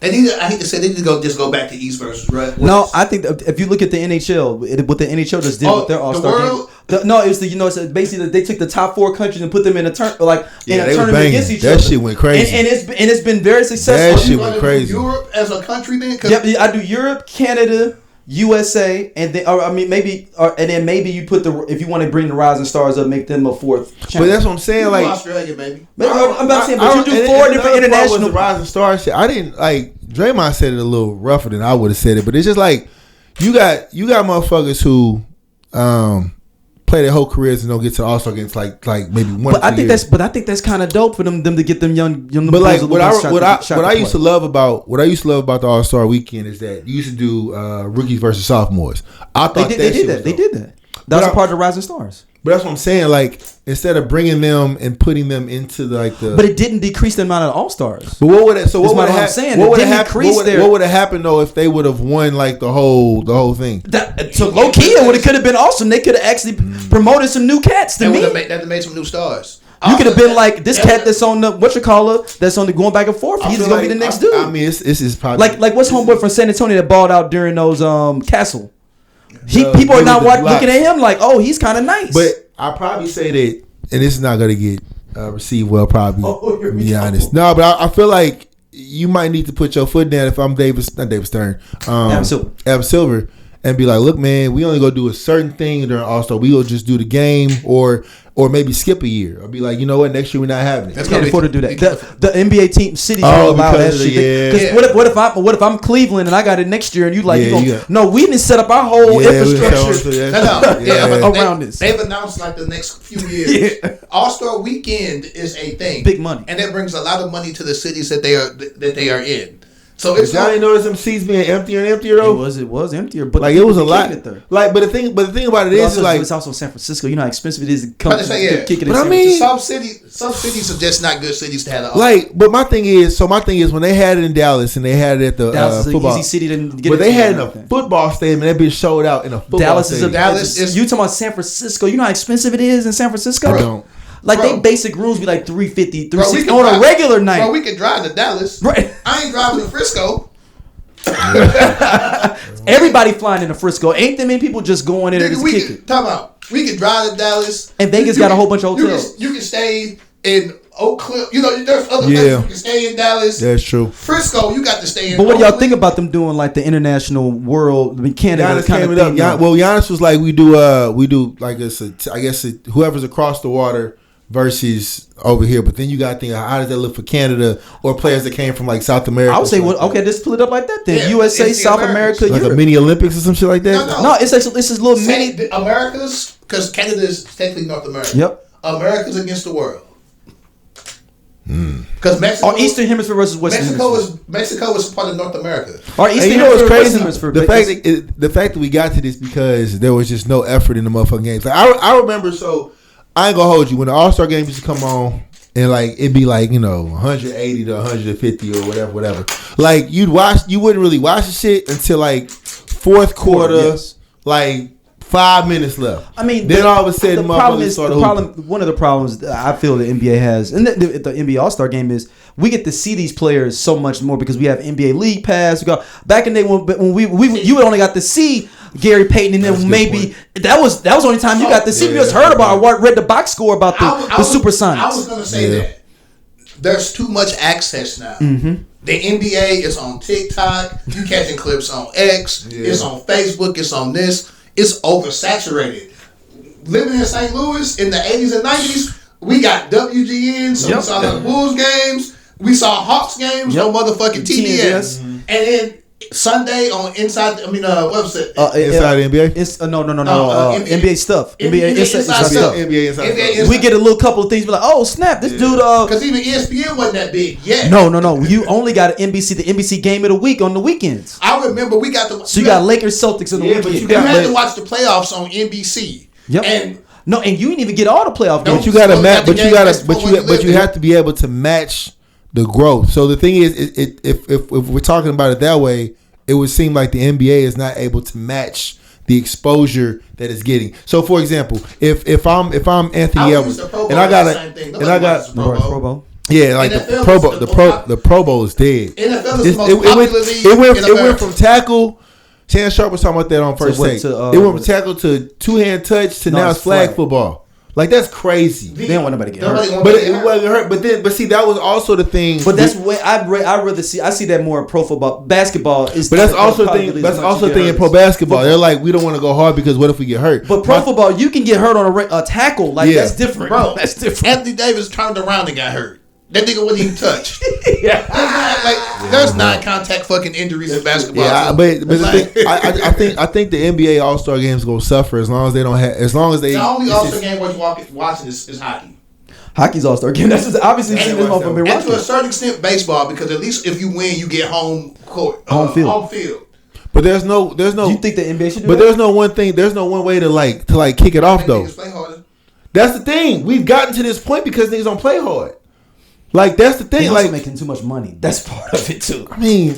I hate to say they need to just go back to East versus West. No, I think that if you look at the NHL, what the NHL just did with their All-Star game. It's basically they took the top 4 countries and put them in a tournament against each other. That shit went crazy. And it's been very successful. That shit went crazy. Europe as a country then? Yep, I do Europe, Canada, USA, and then maybe you put if you want to bring the Rising Stars up, make them a 4th. But that's what I'm saying. Like Australia, baby. I'm about to say, but you do 4 different international. Rising Star shit. I didn't like. Draymond said it a little rougher than I would have said it, but it's just like you got motherfuckers who play their whole careers and don't get to the All-Star games like maybe one. But I think that's kind of dope for them to get them young. But like what I used to love about the All-Star weekend is that you used to do rookies versus sophomores. I thought they did that. That was a part of the Rising Stars. But that's what I'm saying. Like, instead of bringing them and putting them into the But it didn't decrease the amount of All-Stars. But what would it? So what would I'm saying. What would It have didn't increase happened? What would have happened though if they would have won like the whole thing? So low key, it could have been awesome. They could have actually promoted some new cats to They me. would have made some new stars. You could have been like this cat that's on the that's on the going back and forth. He's gonna be the next dude. I mean, this is probably like what's homeboy from San Antonio that balled out during those Castle. People are not looking at him like, oh, he's kind of nice. But I probably say that, and this is not gonna get received well. Probably, to be honest. No, but I feel like you might need to put your foot down if I'm not David Stern, Adam Silver, and be like, look, man, we only gonna do a certain thing during All-Star. We gonna just do the game or maybe skip a year, or be like, you know what, next year we're not having it. They can't afford to do that. The NBA team cities will allow that shit. Because what if I'm Cleveland and I got it next year and you like, no, we didn't set up our whole infrastructure around this. They've announced like the next few years. All-Star Weekend is a thing, big money, and that brings a lot of money to the cities that they are in. So it's y'all didn't notice them seats being emptier and emptier though. It was emptier, but like it was a lot. Like, but the thing about it is like it's also San Francisco. You know how expensive it is to come kick it. But I mean, some cities are just not good cities to have. But my thing is when they had it in Dallas and they had it at the Dallas football, is an easy city to get. But they had it in a football stadium and that bitch showed out in a football stadium. Dallas is you talking about San Francisco? You know how expensive it is in San Francisco? I don't. Like, they basic rooms be like $350, $360 on a regular night. Bro, we can drive to Dallas. Right. I ain't driving to Frisco. Everybody flying into Frisco. Ain't that many people just going in there to kick it? Talk about. We can drive to Dallas. And Vegas got a whole bunch of hotels. You can stay in Oak Cliff. You know, there's other places you can stay in Dallas. That's true. Frisco, you got to stay in. But what do y'all think about them doing like the international world? I mean, Canada kind of thing. Giannis was like, we do like whoever's across the water versus over here, but then you got to think, how does that look for Canada or players that came from like South America? I would say, just split it up like that then. Yeah, USA, South America, like Europe. a mini Olympics or some shit like that. No, it's this little mini Americas, because Canada is technically North America. Yep, America's against the world. Because Mexico, Eastern Hemisphere versus Western Hemisphere. Mexico was part of North America. Or Eastern Hemisphere, crazy? Hemisphere. The fact that we got to this because there was just no effort in the motherfucking games. Like I remember, so I ain't gonna hold you when the All-Star game used to come on and like it'd be like 180 to 150 or whatever. Like you wouldn't really watch the shit until like fourth quarter, like 5 minutes left. I mean, then all of a sudden, one of the problems I feel the NBA has, and the NBA All-Star game is, we get to see these players so much more because we have NBA League Pass. We got back in the day when you only got to see Gary Payton, and then maybe that was the only time you got to see. You just heard about or read the box score about the Supersonics. I was gonna say that there's too much access now. Mm-hmm. The NBA is on TikTok. You catching clips on X. Yeah. It's on Facebook. It's on this. It's oversaturated. Living in St. Louis in the 80s and 90s, we got WGN, so we saw the Bulls games, we saw Hawks games on motherfucking TBS. Mm-hmm. And then Sunday on Inside, what was it? Inside the NBA? NBA stuff. NBA Inside stuff. NBA Inside. We get a little couple of things, be like, oh snap, this dude. Because even ESPN wasn't that big yet. No. You only got the NBC game of the week on the weekends. I remember we got the. So you got Lakers Celtics on the weekend. But you had to watch the playoffs on NBC. Yep. And you didn't even get all the playoff games. But you got to match. But you have to be able to match the growth. So the thing is, if we're talking about it that way, it would seem like the NBA is not able to match the exposure that it's getting. So, for example, if I'm Anthony Edwards and I got Pro Bowl. Yeah, like the Pro Bowl is dead. NFL is the most popular league. It went from tackle. Shannon Sharp was talking about that on First Take. It went from tackle to two-hand touch to now it's flag football. Like, that's crazy. They don't want nobody to get hurt. But it wasn't hurt. But see, that was also the thing. But that's what I rather see. I see that more in pro football. Basketball is. But that's also the thing. That's also the thing in pro basketball. They're like, we don't want to go hard because what if we get hurt? But pro football, you can get hurt on a tackle. Like that's different, bro. That's different. Anthony Davis turned around and got hurt. That nigga wasn't even touched. There's non-contact fucking injuries in basketball. Yeah, but the thing, I think the NBA All-Star game is gonna suffer as long as they don't have. As long as they. The only All-Star game worth watching is hockey. Hockey's All-Star game. That's just obviously and to a certain extent baseball, because at least if you win, you get home field. But there's no. Do you think the NBA should do But that? there's no one thing. There's no one way to kick it off though. That's the thing. We've gotten to this point because niggas don't play hard. Like that's the thing. They also Like making too much money. That's part of it too. I mean,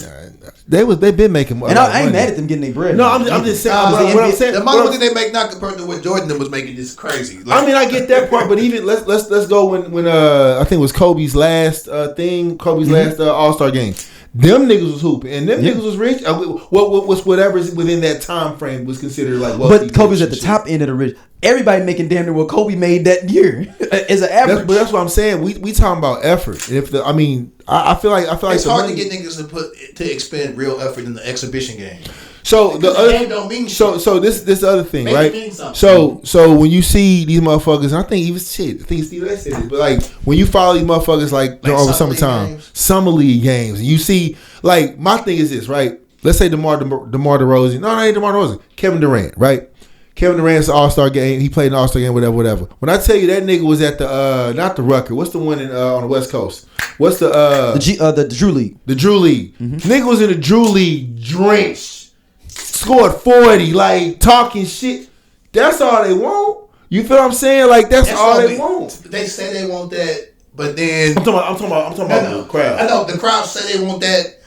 they've been making money. And I ain't mad at them getting their bread. No, I'm just saying. What I'm saying. The money they make now compared to what Jordan was making is crazy. Like, I mean, I get that part, but even let's go when I think it was Kobe's last last All-Star game. Them niggas was hooping, and them niggas was rich. What was whatever's within that time frame was considered like. But Kobe's at the top end of the rich. Everybody making damn near what Kobe made that year as an average. But that's what I'm saying. We talking about effort. If I feel like it's hard to get niggas to expend real effort in the exhibition game. So the other game don't mean so this other thing, Make right? it mean something. So when you see these motherfuckers, and I think Steve A said it, but like when you follow these motherfuckers like over summertime, summer league games, and you see like my thing is this, right? Let's say DeMar DeRozan. No, ain't DeMar DeRozan. Kevin Durant, right? Kevin Durant's All-Star game. He played an All-Star game, whatever. When I tell you that nigga was at the not the Rucker. What's the one on the West Coast? What's the Drew League? The Drew League. Mm-hmm. Nigga was in the Drew League, drenched, scored 40, like talking shit. That's all they want. You feel what I'm saying? Like that's all they want. They say they want that, but then I'm talking about the crowd. I know the crowd say they want that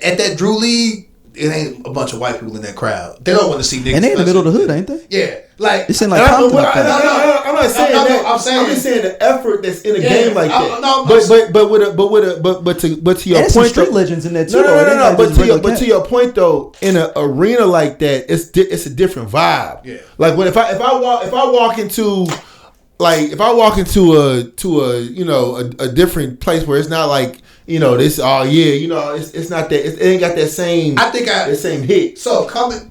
at that Drew League. It ain't a bunch of white people in that crowd. They don't want to see niggas. And they in the middle of the hood, ain't they? Yeah, like it's in like Compton. I'm not saying that. I'm just saying the effort that's in a game like that. But to your point, some street legends in there too. No. But to your point though, in an arena like that, it's a different vibe. Yeah. Like when if I walk into a different place where it's not like. This it's not that it ain't got that same. I think the same hit. So coming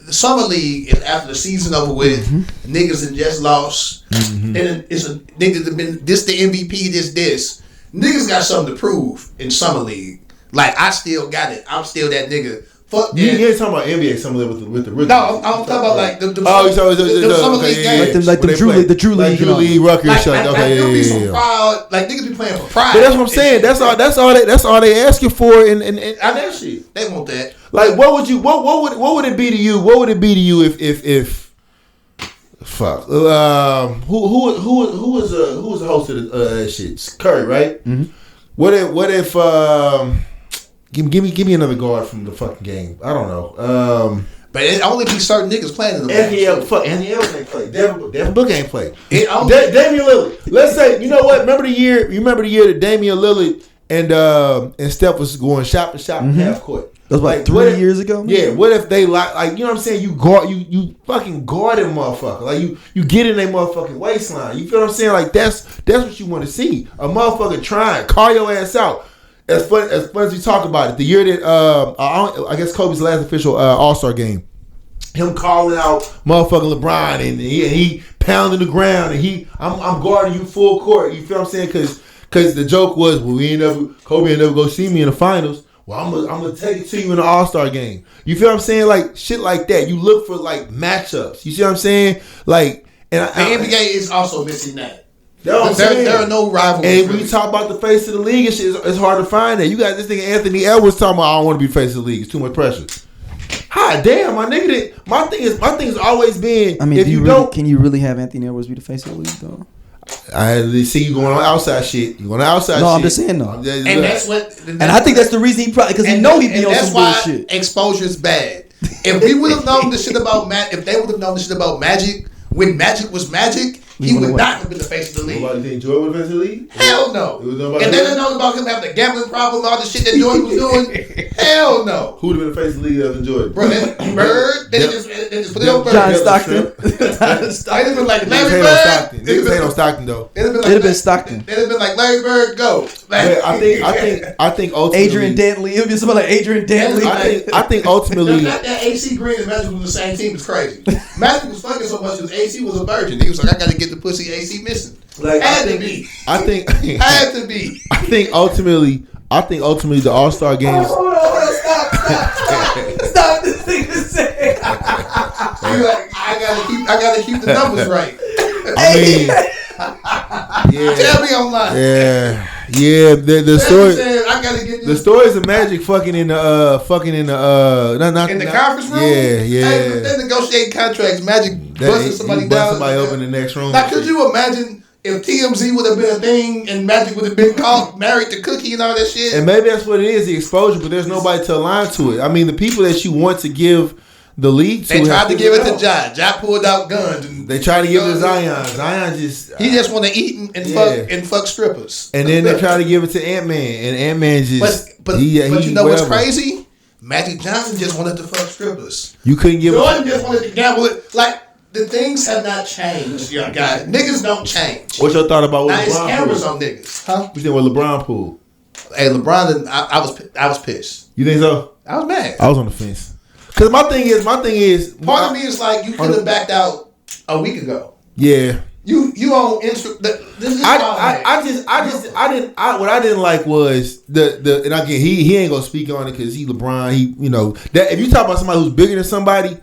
the summer league is after the season over with, niggas and just lost. And it's a niggas have been this the MVP, this. Niggas got something to prove in summer league. Like I still got it. I'm still that nigga. Fuck that. You ain't talking about NBA summer league with the rookies. No, I'm talking about like the summer league games. Like the Drew League. Drew League, Rutgers shit. Okay, proud, like niggas be playing for pride. But that's what I'm saying. That's all they asking for and that shit. They want that. Like what would it be to you? What would it be to you if fuck who was the host of that shit? Curry, right? Mm-hmm. What if Give me another guard from the fucking game. I don't know. But it only be certain niggas playing in the Anthony Edwards ain't play. Devin Booker ain't play. Damian Lillard. Let's say, you know what? Remember the year that Damian Lillard and Steph was going shot for shot in half court. That was like 3 years ago. Yeah. What if they like you know what I'm saying? You fucking guard them motherfucker. Like you get in their motherfucking waistline. You feel what I'm saying? Like that's what you want to see. A motherfucker trying, call your ass out. As fun as we talk about it, the year that I guess Kobe's last official All-Star game, him calling out motherfucking LeBron and he pounding the ground and I'm guarding you full court. You feel what I'm saying? Because the joke was, well, Kobe ain't never go see me in the finals. Well, I'm gonna take it to you in the All-Star game. You feel what I'm saying? Like shit like that. You look for like matchups. You see what I'm saying? Like the NBA is also missing that. There are no rivalries. And when you talk about the face of the league, it's hard to find that. You got this nigga Anthony Edwards talking about I don't want to be face of the league. It's too much pressure. Hi, damn, my nigga. My thing has always been. I mean, can you really have Anthony Edwards be the face of the league though? I see you going on outside shit. You going on outside shit. No, I'm just saying though. And that's what. And I think that's the reason he probably because he know he be on some bullshit. Exposure is bad. If we would have known the shit about if they would have known the shit about Magic when Magic was Magic. He would not have been the face of the league. Nobody think Jordan was the face of the league? Hell no. If they didn't know about him having a gambling problem, all the shit that Jordan was doing, hell no. Who would have been the face of the league other than Jordan? Bro, Bird. They just put it on Bird. John Stockton. They'd have been like Larry Bird. Niggas hate on Stockton though. It'd have been Stockton. They'd have been like Larry Bird, go. I think ultimately Adrian Dantley. It would be somebody like Adrian Dantley. I think ultimately that AC Green and Magic was the same team is crazy. Magic was fucking so much because AC was a virgin. He was like, I got to get the pussy AC missing. Like had to be. I think ultimately the All-Star games. Stop this thing to say. I gotta keep the numbers right. I mean, yeah. Tell me I'm lying. Yeah. The story. I gotta get The stories of Magic fucking in the in the conference room. Yeah. Hey, they negotiate contracts. Magic busting somebody down. Somebody open the next room. Now, could you imagine if TMZ would have been a thing and Magic would have been called married to Cookie and all that shit? And maybe that's what it is, the exposure. But there's nobody to align to it. I mean, the people that you want to give the league to. They tried to give it to Ja. Ja pulled out guns. And they tried to give it to Zion. Zion he just want to eat and fuck strippers. And then they tried to give it to Ant-Man, and Ant-Man just. But you know what's crazy? Magic Johnson just wanted to fuck strippers. You couldn't give. Jordan just wanted to gamble it. Like the things have not changed, young guy. Niggas don't change. What's your thought about what now LeBron it's cameras pulled? on niggas, huh? You think what LeBron pulled? Hey, LeBron, I was pissed. You think so? I was mad. I was on the fence. Because my thing is, part of me is like you could have backed out a week ago. Yeah. You on Instagram? This is what I didn't like was the and again he ain't gonna speak on it because he LeBron that if you talk about somebody who's bigger than somebody,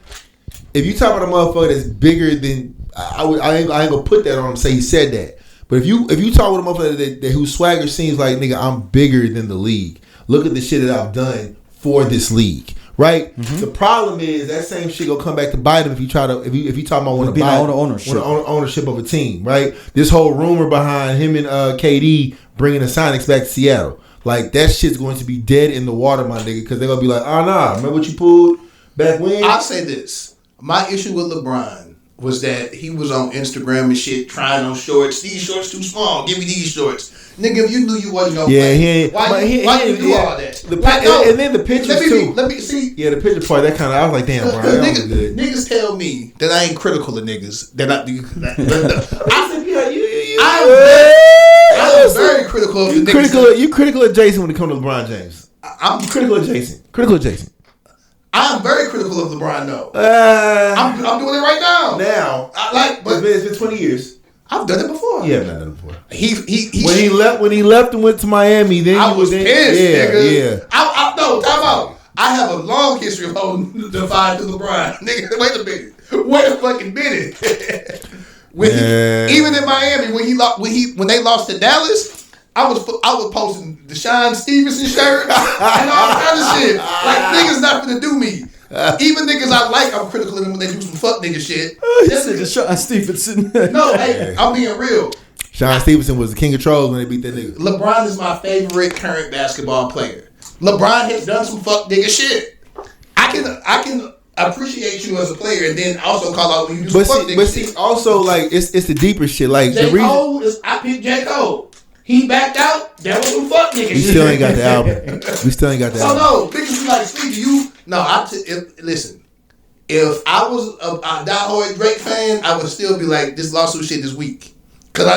if you talk about a motherfucker that's bigger than I ain't gonna put that on him and say he said that. But if you talk with a motherfucker that whose swagger seems like nigga I'm bigger than the league. Look at the shit that I've done for this league. Right. Mm-hmm. The problem is that same shit gonna come back to bite him if you talk about want to buy ownership of a team. Right. This whole rumor behind him and KD bringing the Sonics back to Seattle, like that shit's going to be dead in the water, my nigga, because they're gonna be like, oh nah, remember what you pulled back when? I'll say this: my issue with LeBron was that he was on Instagram and shit trying on shorts. These shorts too small. Give me these shorts. Nigga, if you knew you wasn't gonna play, why you do all that? And then the pictures too. Let me see. Yeah, the picture part, that kind of, I was like, damn, Brian, that was good. Niggas tell me that I ain't critical of niggas. That I'm very critical of the niggas. You critical of Jason when it comes to LeBron James. I'm critical of Jason. Critical of Jason. I'm very critical of LeBron, though. I'm doing it right now. But it's been 20 years. I've done it before. Yeah, I've done it before. When he left and went to Miami, then I was pissed, nigga. Yeah. No, time out. I have a long history of holding the fire to LeBron. Nigga, wait a minute. Wait a fucking minute. Even in Miami, when they lost to Dallas, I was posting Deshaun Stevenson shirt and all kind of shit. Like niggas not gonna do me. Even niggas I like, I'm critical of them when they do some fuck nigga shit. This is Deshaun Stevenson. No, hey, I'm being real. Sean Stevenson was the king of trolls when they beat that nigga. LeBron is my favorite current basketball player. LeBron has done some fuck nigga shit. I can appreciate you as a player and then also call out when you do some fuck nigga shit. Also like it's the deeper shit. Like J. Cole I picked J. Cole. He backed out. That was some fuck nigga shit. We still ain't got the album. So no, niggas be like, Stevie, you. No, listen. If I was a diehard Drake fan, I would still be like, this lawsuit shit is weak. Because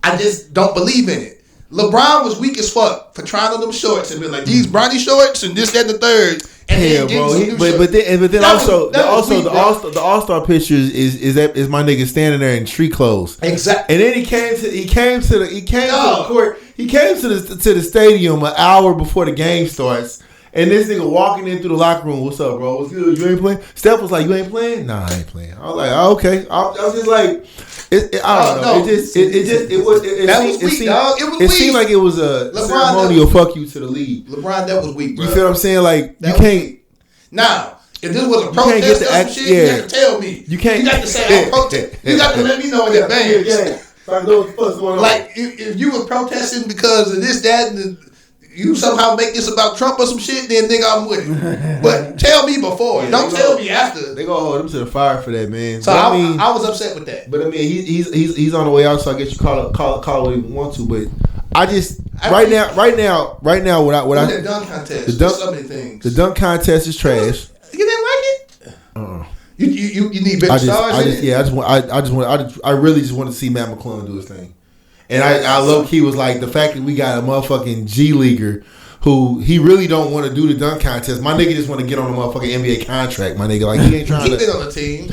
I just don't believe in it. LeBron was weak as fuck for trying on them shorts and be like, these Bronny shorts and this, that, and the third. And but then also the All-Star pictures is my nigga standing there in street clothes. Exactly. And then he came to the court. He came to the stadium an hour before the game starts. And this nigga walking in through the locker room, what's up, bro? What's good? You ain't playing? Steph was like, you ain't playing? Nah, I ain't playing. I was like, oh, okay. I was just like, I don't know. It seemed like it was a ceremonial fuck you to the league. LeBron, that was weak, bro. You feel what I'm saying? Like, you can't. Now, if this was a protest or some shit, you got to tell me. You got to say, I'm protesting. You got to let me know in advance. Like, if you were protesting because of this, that, and you somehow make this about Trump or some shit, then nigga, I'm with it. But tell me before. Don't tell me after. They gonna hold him to the fire for that, man. So I was upset with that. But I mean, he's on the way out, so I guess you call it what you want to. But right now, what the dunk contest. So many things. The dunk contest is trash. You didn't like it? You need bigger stars. I really just want to see Matt McClung do his thing. And I low key was like, the fact that we got a motherfucking G leaguer who he really don't want to do the dunk contest. My nigga just want to get on a motherfucking NBA contract. My nigga, like he ain't trying to. He been on the team.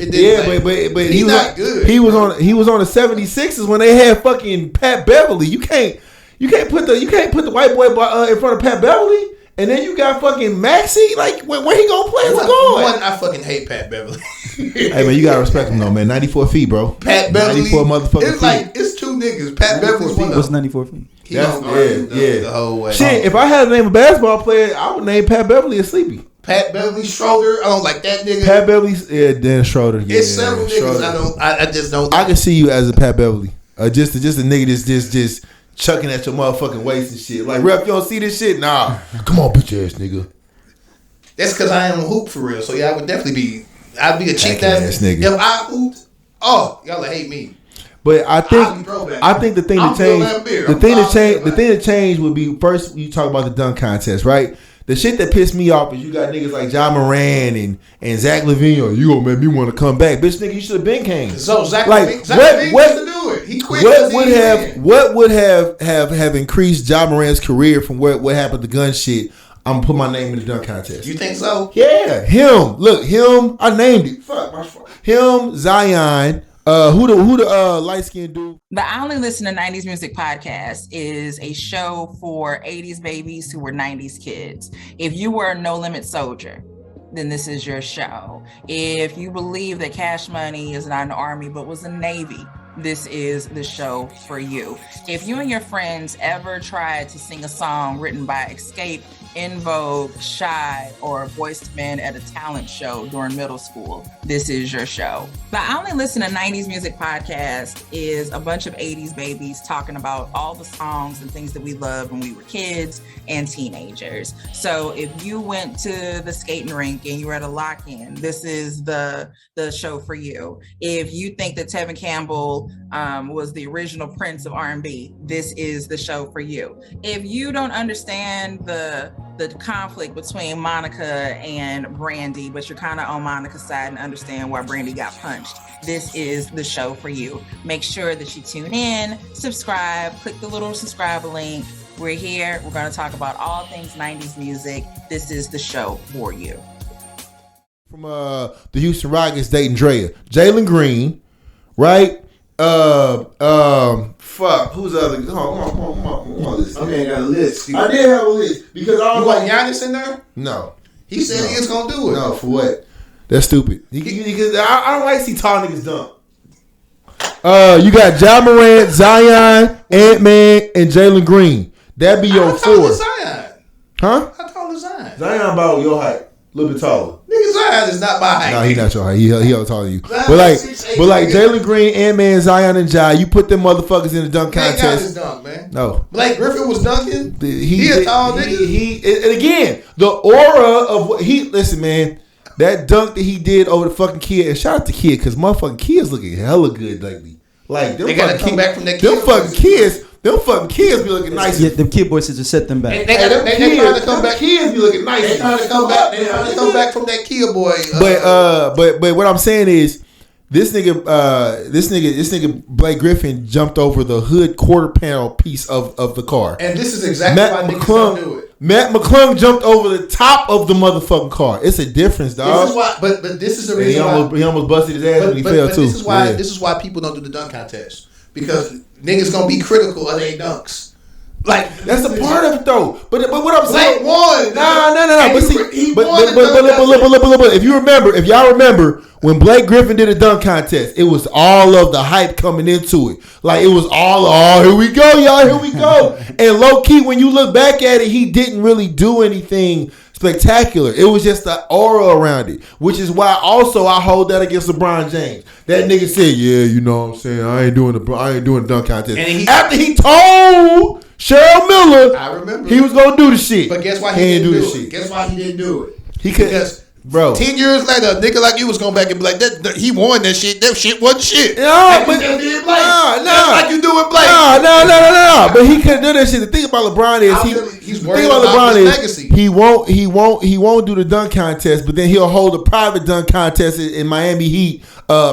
But he's not good. He was on the 76ers when they had fucking Pat Beverly. You can't put the white boy in front of Pat Beverly. And then you got fucking Maxey. Like, where he gonna play? What's going? I fucking hate Pat Beverly. Hey man, you gotta respect him though, man. 94 feet, bro. Pat Beverly. 94 motherfucking feet. It's like it's two niggas. Pat Beverly's feet. What's 94 feet? The whole way. Shit, if I had to name a basketball player, I would name Pat Beverly or Sleepy. Pat Beverly, Schroeder, I don't like that nigga. Pat Beverly, Dennis Schroeder. Yeah, it's several niggas I just don't. I can see you as a Pat Beverly. Just a nigga that's just chucking at your motherfucking waist and shit. Like, rep, you don't see this shit? Nah. Come on, bitch ass nigga. That's because I am a hoop for real. So yeah, I would definitely be. I'd be a cheap ass nigga. If I hooped, y'all would hate me. But I think the thing to change, the thing to change would be first you talk about the dunk contest, right? The shit that pissed me off is you got niggas like Ja Moran and Zach LaVine. You gonna make me want to come back, bitch, nigga. You should have been came. So Zach LaVine used to do it. He quit. What would have increased Ja Moran's career from what happened to gun shit? I'm gonna put my name in the dunk contest. You think so? Yeah, him. Look, him. I named it. Fuck my fault. Him, Zion. Who the light skinned dude? The I Only Listen to 90s Music podcast is a show for 80s babies who were 90s kids. If you were a No Limit soldier, then this is your show. If you believe that Cash Money is not an army but was a Navy, this is the show for you. If you and your friends ever tried to sing a song written by Escape, In Vogue, Shy, or Boyz II Men at a talent show during middle school, this is your show. The I Only Listen to 90s Music podcast is a bunch of 80s babies talking about all the songs and things that we loved when we were kids and teenagers. So if you went to the skating rink and you were at a lock-in, this is the show for you. If you think that Tevin Campbell was the original Prince of R&B, this is the show for you. If you don't understand the conflict between Monica and Brandy, but you're kind of on Monica's side and understand why Brandy got punched, this is the show for you. Make sure that you tune in, subscribe, click the little subscribe link. We're here. We're going to talk about all things 90s music. This is the show for you. From the Houston Rockets dating Drea. Jalen Green, right? Fuck. Who's the other? Come on, listen. I ain't got a list. I did have a list because I was you like, want Giannis in there? No. He said he was gonna do it. No, for what? That's stupid. Because I don't like to see tall niggas dunk. You got Ja Morant, Zion, Ant-Man, and Jalen Green. That'd be your four. How tall is Zion? Huh? How tall is Zion? Zion about your height. A little bit taller. Nigga, Zion is not my height. No, he not your height. He taller than you. But like Jalen Green, Ant-Man, Zion, and Ja, you put them motherfuckers in the dunk contest. He got his dunk, man. No. Blake Griffin was dunking. He a tall nigga. And again, the aura of what listen, man, that dunk that he did over the fucking kid, and shout out to kid, because motherfucking kids looking hella good lately. Like, they gotta come back from that kid. Them fucking kids be looking nice. Yeah, them kid boys should just set them back. They trying to come back. Kids be looking nice. They trying to come back. They trying to come back from that kid boy. But what I'm saying is, this nigga Blake Griffin jumped over the hood quarter panel piece of the car. And this is exactly why niggas don't do it. Matt McClung jumped over the top of the motherfucking car. It's a difference, dog. This is why, but this is the reason he almost busted his ass when he fell too. This is why people don't do the dunk contest, because niggas gonna be critical of their dunks. Like, that's a part of it though. But what I'm saying, won. No. But see, but if y'all remember when Blake Griffin did a dunk contest, it was all of the hype coming into it. Like, it was all, here we go, y'all, here we go. And low key, when you look back at it, he didn't really do anything spectacular. It was just the aura around it, which is why also I hold that against LeBron James. That nigga said, yeah, you know what I'm saying, I ain't doing the dunk contest. And after he told Cheryl Miller, I remember, he was gonna do the shit. But guess why he didn't do the shit? Guess why he didn't do it? He could, bro. 10 years later, a nigga like you was going back and be like, that he won that shit. That shit wasn't shit. No, but like you do with Blake. No. But he couldn't do that shit. The thing about LeBron is he's worried about his legacy. He won't do the dunk contest, but then he'll hold a private dunk contest in Miami Heat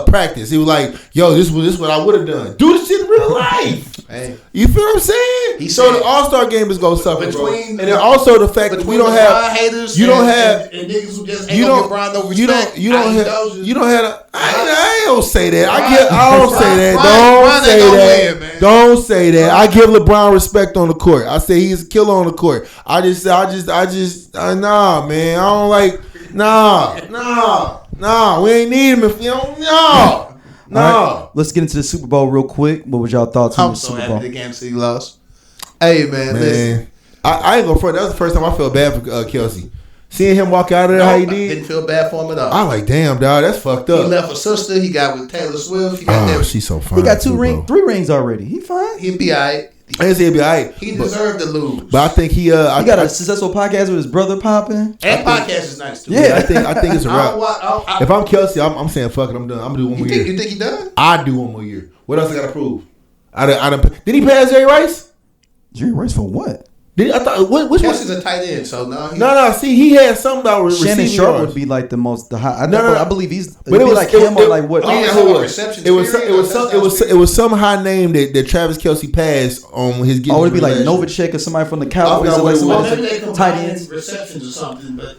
practice. He was like, yo, this is what I would have done. Do the shit in real life. Hey. You feel what I'm saying? So the All-Star game is gonna suffer, bro. And then also the fact that we don't have haters, you don't have and niggas who just you don't have I don't say that. I don't say that. Don't say that. I give LeBron respect on the court. I say he's a killer on the court. Nah, man. I don't like nah. We ain't need him if you don't no. Right, let's get into the Super Bowl real quick. What was y'all thoughts on the Super Bowl? I'm so happy the Kansas City lost. Hey, man, listen. I ain't gonna front. That was the first time I felt bad for Kelsey. Seeing him walk out of there, how he did. Didn't feel bad for him at all. I like, damn, dog, that's fucked up. He left a sister. He got with Taylor Swift. He got she's so fine. He got 3 rings already. He fine. He'll be all right. He'll be all right. He deserved to lose. But I think he got a successful podcast with his brother popping. And podcast is nice too. Yeah, I think it's a wrap. If I'm Kelsey, I'm saying fuck it. I'm done. I'm gonna do one more year. You think he done? I do one more year. What else I gotta prove? Did he pass Jerry Rice? Jerry Rice for what? I thought which Kelsey's a tight end, so no. No. See, he had something about Shannon Sharp yards. would be like the high. No. I believe he's. But it was like him or like what? It was some high name that Travis Kelsey passed on his. Oh, it'd be like Novacek or somebody from the Cowboys or like somebody tight ends, receptions or something. But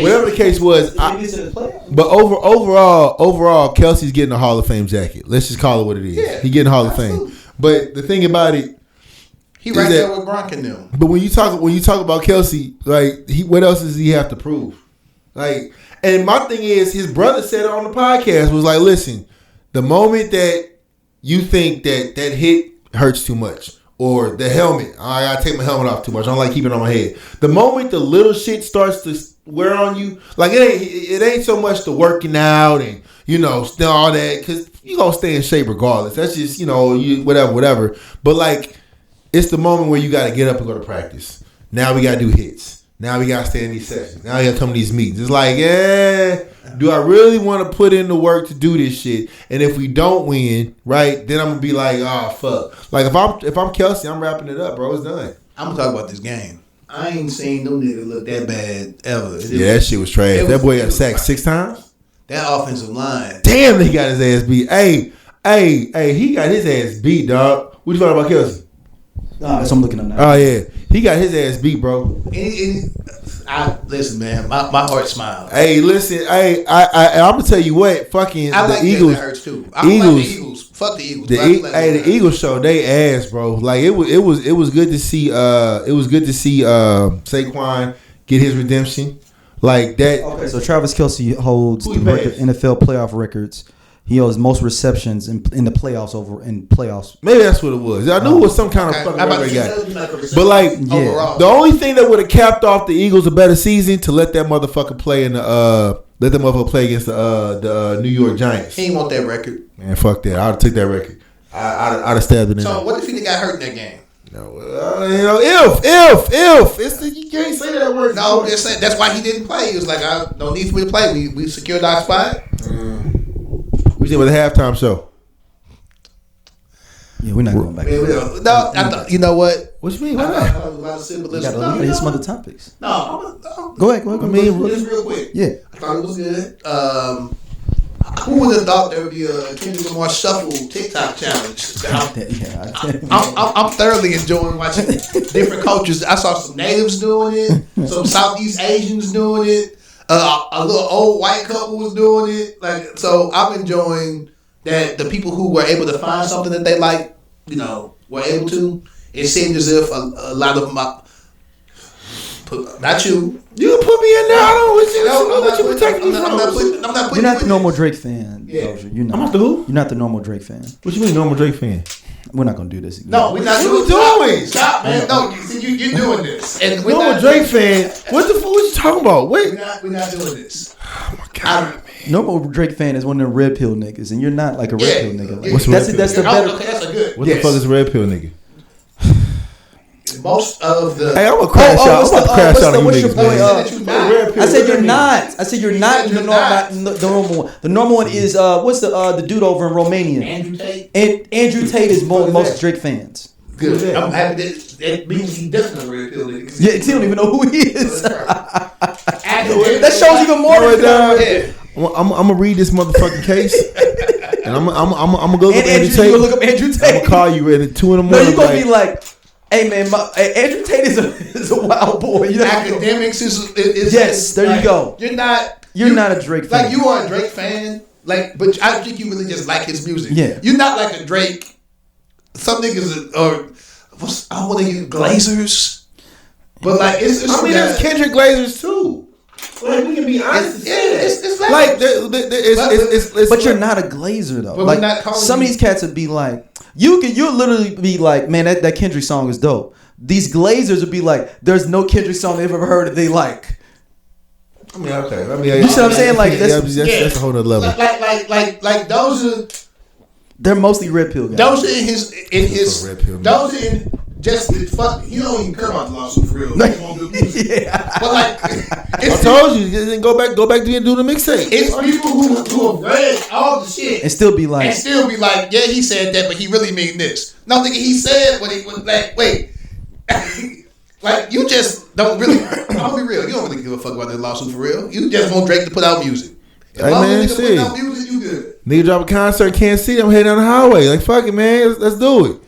whatever the case was, but overall, Kelsey's getting a Hall of Fame jacket. Let's just call it what it is. Yeah, He's getting a Hall of Fame. But the thing about it. He right there with Gronk and them. But when you talk about Kelsey, like what else does he have to prove? Like, and my thing is, his brother said it on the podcast was like, listen, the moment that you think that hit hurts too much, or the helmet, I gotta take my helmet off too much. I don't like keeping it on my head. The moment the little shit starts to wear on you, like it ain't so much the working out and still all that, because you gonna stay in shape regardless. That's just whatever. But like. It's the moment where you got to get up and go to practice. Now we got to do hits. Now we got to stay in these sessions. Now we got to come to these meetings. It's like, do I really want to put in the work to do this shit? And if we don't win, right, then I'm going to be like, oh, fuck. Like, if I'm Kelsey, I'm wrapping it up, bro. It's done. I'm going to talk about this game. I ain't seen no nigga look that bad ever. That shit was trash. That boy got sacked 6 times? That offensive line. Damn, he got his ass beat. Hey, he got his ass beat, dog. What you thought about Kelsey? That's what I'm looking up now. Oh yeah, he got his ass beat, bro. Listen, man, my heart smiled. Hey, listen, I'm gonna tell you what, fucking I like the Eagles. That hurts too. I like the Eagles. Fuck the Eagles. The Eagles showed they ass, bro. Like it was good to see. It was good to see Saquon get his redemption, like that. Okay, so Travis Kelsey holds the NFL playoff records. He has most receptions in the playoffs in playoffs. Maybe that's what it was. I knew it was some kind of fucking record he got. But like, overall, the only thing that would have capped off the Eagles a better season to let that motherfucker play in the against the New York Giants. He didn't want that record. Man, fuck that. I'd have took that record. I'd have stabbed it in. So what if he got hurt in that game? No, if you can't say that word. No, I'm just saying that's why he didn't play. He was like, no need for me to play. We secured our spot. We did with a halftime show. Yeah, we're not going back. You know what? What you mean? Why not? We gotta hit some other topics. No, go ahead. Just real quick. Yeah, I thought it was good. Who would have thought there would be a Kendrick Lamar shuffle TikTok challenge? I'm thoroughly enjoying watching different cultures. I saw some natives doing it, some Southeast Asians doing it. A little old white couple was doing it. Like, so I'm enjoying that the people who were able to find something that they like, were able to. It seemed as if a lot of them, not you. You put me in there. I don't know what you protecting me from. I'm not putting. You're not the normal Drake fan. Yeah. You're not. I'm not the who? You're not the normal Drake fan. What you mean normal Drake fan? We're not gonna do this again. No, we're not doing. Stop, man. No, you're doing this. And we're normal Drake fan. What the fuck? What you talking about? Wait. We're not doing this. Oh my god. Normal Drake fan is one of them red pill niggas, and you're not like a red pill nigga. Like, what's that's the better. Okay, that's a good. What the fuck is a red pill nigga? Most of the. Hey, I'm gonna crash out. I'm about to crash out on you niggas, man. I said you're not. I said you're not the normal one. The normal one is what's the dude over in Romania? Andrew Tate. And Andrew Tate is most Drake fans. Good. I'm happy that means he doesn't know red pill niggas. Yeah, he don't even know who he is. That shows even more. I'm gonna read this motherfucking case, and I'm gonna go look up Andrew Tate. You gonna look up Andrew Tate? I'm gonna call you at 2 a.m. No, you gonna be like, hey man, Andrew Tate is a wild boy. You know, academics is yes. There you go. You're not a Drake fan. Like you are a Drake fan. Like, but I think you really just like his music. Yeah. You're not like a Drake. Some niggas I want to use Glazers, but like it's there's Kendrick Glazers too. Like we can be honest. It's like but you're not a Glazer though. But like some of these cats would be like, you'll literally be like, man, that Kendrick song is dope. these Glazers would be like, there's no Kendrick song they've ever heard that they like. I mean, okay. I mean, you see what I'm saying? Like that's a whole nother level. Like Dosia. They're mostly red pill guys. Dosia in his Dosia in just fuck. He don't even care about the lawsuit for real. Yeah. But like, I told you, then go back to do the mixtape. It's people who have read all the shit and still be like, yeah, he said that, but he really mean this. No, nigga, he said what he was like. Wait. Like, you just don't really, I'm gonna be real, you don't really give a fuck about that lawsuit for real. You just want Drake to put out music. As long as nigga put out music, you good. Nigga drop a concert, can't see them, head down the highway. Like, fuck it, man, let's do it.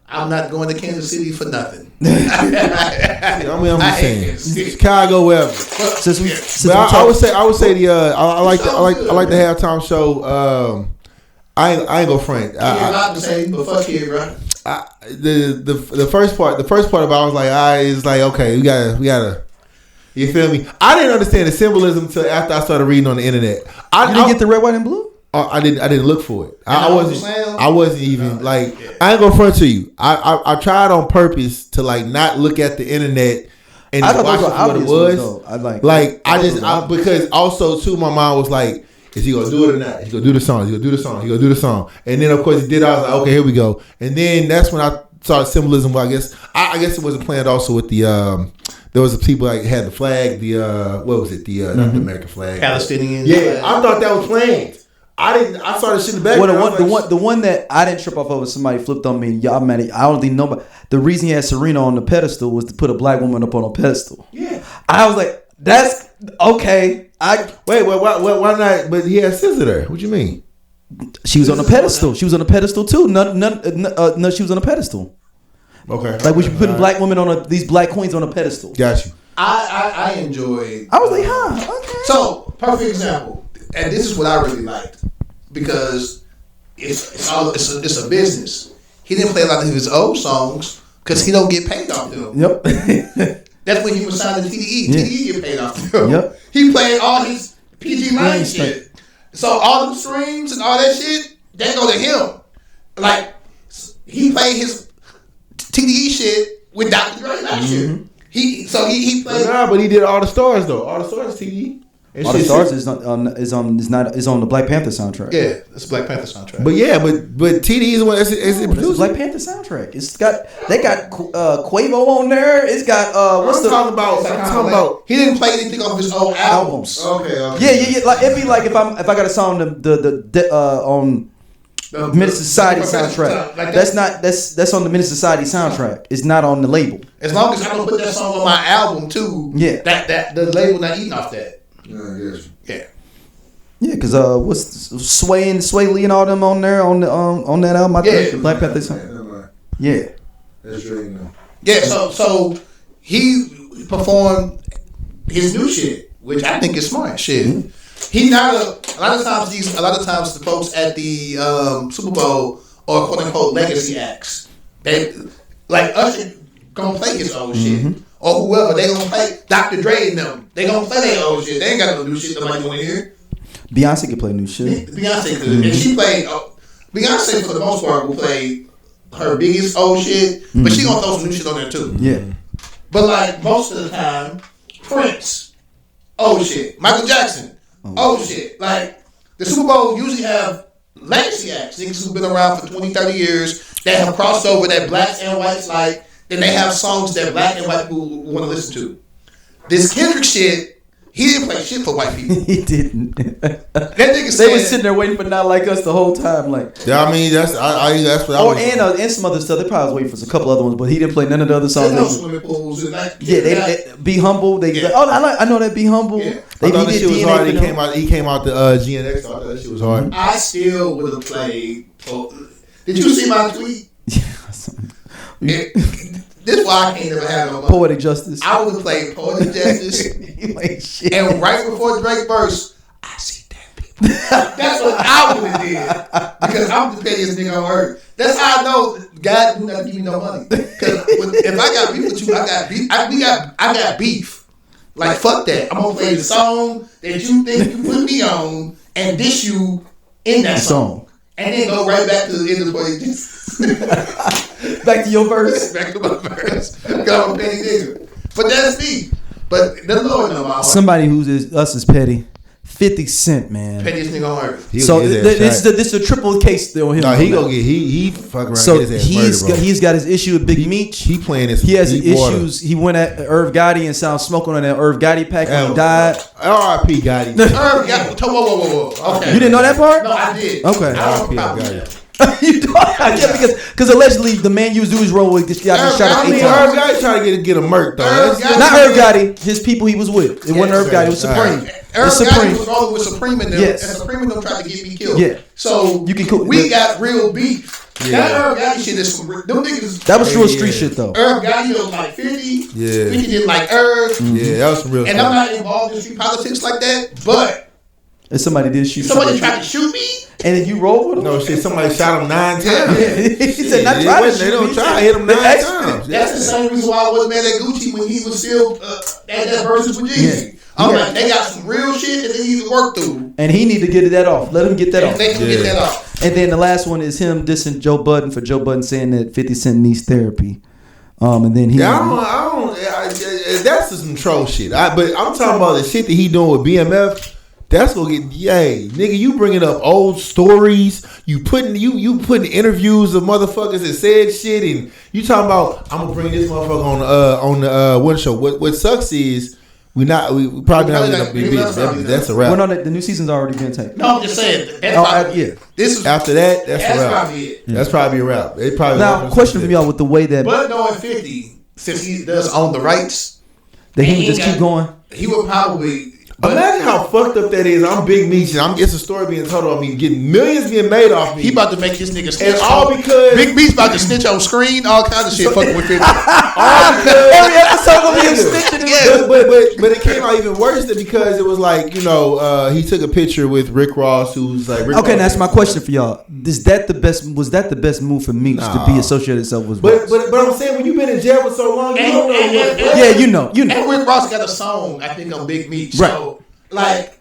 I'm not going to Kansas City for nothing. I'm just saying, Chicago, wherever. I would say the I like the halftime show. I ain't gonna front. I not the same, but fuck it, bro. The first part about I was like, it's like, okay, we gotta. You feel me? I didn't understand the symbolism until after I started reading on the internet. You didn't get the red, white, and blue? I didn't look for it. I wasn't even like, I ain't gonna front to you. I tried on purpose to like not look at the internet and watch it for what it was. Because also too, my mind was like, is he gonna do it or not? He's gonna do the song. He's gonna do the song. He's gonna do the song. And then of course he did. I was like, okay, here we go. And then that's when I saw the symbolism. Well, I guess it wasn't planned also with the there was the people like had the flag. The what was it? The not the American flag. Palestinian. Yeah, I thought that was planned. I saw the shit in the back. Well, the one that I didn't trip off of was somebody flipped on me. Y'all mad? I don't think nobody. The reason he had Serena on the pedestal was to put a black woman up on a pedestal. Yeah, I was like, that's okay. Why not? But he had SZA there. What you mean? She was on a pedestal. She was on a pedestal too. No, she was on a pedestal. Okay. Like we should be putting black women on these black queens on a pedestal. Got you. I enjoyed. I was like, huh? Okay. So perfect example, and this is what I really liked because it's a business. He didn't play a lot of his old songs because he don't get paid off them. Yep. That's when he was signed to TDE. Yeah. TDE get paid off them. Yep. He played all his PG Line shit. So all them streams and all that shit, they go to him. Like he played his TDE shit with Dr. Dre last year. He played. But he did All the Stars though. All the Stars TDE. All the Stars is on the Black Panther soundtrack. Yeah, it's a Black Panther soundtrack. But yeah, but TDE is the one that's the Black Panther soundtrack. They got Quavo on there. It's got I'm talking about. He didn't play anything off his old albums. Okay. Yeah. Like it'd be like if I got a song on the Menace Society soundtrack. Like that's on the Menace Society soundtrack. It's not on the label. As long as I don't put that song on my album too. Yeah. That the label not eating off that. Yeah. Yeah, because what's Sway Lee and all them on there on that album? I think the Black Panther song. Yeah. That's right now. Yeah, so he performed his new shit, which I think is smart shit. Mm-hmm. He not a lot of times the folks at the Super Bowl are quote unquote legacy acts. They like Usher gonna play his old shit. Or whoever, they gonna play Dr. Dre and them. They gonna play their old shit. They ain't got no new shit nobody wanna hear. Beyonce can play new shit. Beyonce could. And she played Beyonce for the most part will play her biggest old shit, but she gonna throw some new shit on there too. Yeah. But like most of the time, Prince, old shit. Michael Jackson, old shit. Like the Super Bowl usually have legacy acts, niggas who've been around for 20, 30 years that have crossed over that blacks and whites like. Then they have songs that black and white people want to listen to. This Kendrick shit, he didn't play shit for white people. He didn't. That nigga said, they was sitting there waiting for Not Like Us the whole time. Like, yeah, I mean that's what I was. And some other stuff. They probably was waiting for a couple other ones, but he didn't play none of the other songs. Swimming pools and they Be Humble. I know that Be Humble. Yeah. I thought that shit was hard. He came out the GNX. I thought that shit was hard. I still would have played. Did you see my tweet? This is why I can't never have no money. Poetic Justice. I would have played Poetic Justice. And right before Drake verse, I see dead people. That's what I would have did. Because I'm the pettiest nigga on earth. That's how I know God do not give me no money. Because if I got beef with you, I got beef. I got beef. Like, fuck that. I'm going to play the song that you think you put me on and dish you in that song. And then go right back to the end of the Poetic Justice. Back to your verse. Back to my verse. Go petty nigga. But that's me. But the Lord know my Somebody who's us is petty. 50 Cent, man. pettiest nigga on earth. So this is a triple case on him. No, he gonna get he fuck around. So get his ass murdered, he's got his issue with Big Meech. He playing this. He has deep water. issues. He went at Irv Gotti and sound smoking on that Irv Gotti pack when he died. R.I.P. Gotti. Irv Gotti. Whoa. Okay. You didn't know that part? No, I did. Okay. I don't R.I.P. probably Gotti. You don't? Yeah, because allegedly the man you was doing his role with got shot I mean, 8 Irv times. Gotti trying to get a murk though. Not Irv Gotti. His people he was with. It wasn't Irv Gotti. It was Supreme. Irv It's Gotti Supreme. was rolling with Supreme and them. Yes. And Supreme and them tried to get me killed. Yeah. So You can we got real beef. Yeah. That Irv Gotti shit is some them niggas. That was real street shit though. Irv Gotti was like 50. Yeah. 50 didn't like Irv. Yeah, that was some real And stuff. I'm not involved in street politics like that, but And somebody did shoot. somebody tried to shoot me. And then you rolled with him. No shit, somebody shot him 9 times. He said not They trying to wasn't- shoot They don't me. try to hit him 9 That's- times. That's the same reason why I wasn't mad at Gucci when he was still at that versus with Jeezy. I'm like, they got some real shit that they need to work through. And he need to get that off. Let him get that And off. they can get that off. And then the last one is him dissing Joe Budden for Joe Budden saying that 50 Cent needs therapy. And then he. That's just some troll shit. But I'm talking about the shit that he doing with BMF. That's gonna get nigga. You bringing up old stories. You putting interviews of motherfuckers that said shit, and you talking about I'm gonna bring this motherfucker on the one show. What sucks is we probably not gonna be beat. That's a wrap. Well, no, the new season's already been taped. No, I'm just saying. That's Yeah. This is After that, that's a wrap. probably it. That's probably a wrap. They probably Now, question from y'all with the way that But knowing 50, since he does own the rights, he and would just keep going. He would probably. Imagine how fucked up that is. I'm Big Meech, and it's a story being told on me, getting millions being made off me. He about to make his nigga snitch. And all because Big Meech about to snitch on screen, all kinds of shit. Fucking with 50. Every episode gonna be him snitching. But it came out even worse than because it was like, he took a picture with Rick Ross, who's like Rick Okay, Ross. that's my question for y'all. Was that the best move for Meech to be associated itself with? But I'm saying when you've been in jail for so long, you don't know what. Yeah, you know. And Rick Ross got a song, I think, on Big Meech. Right. So, like,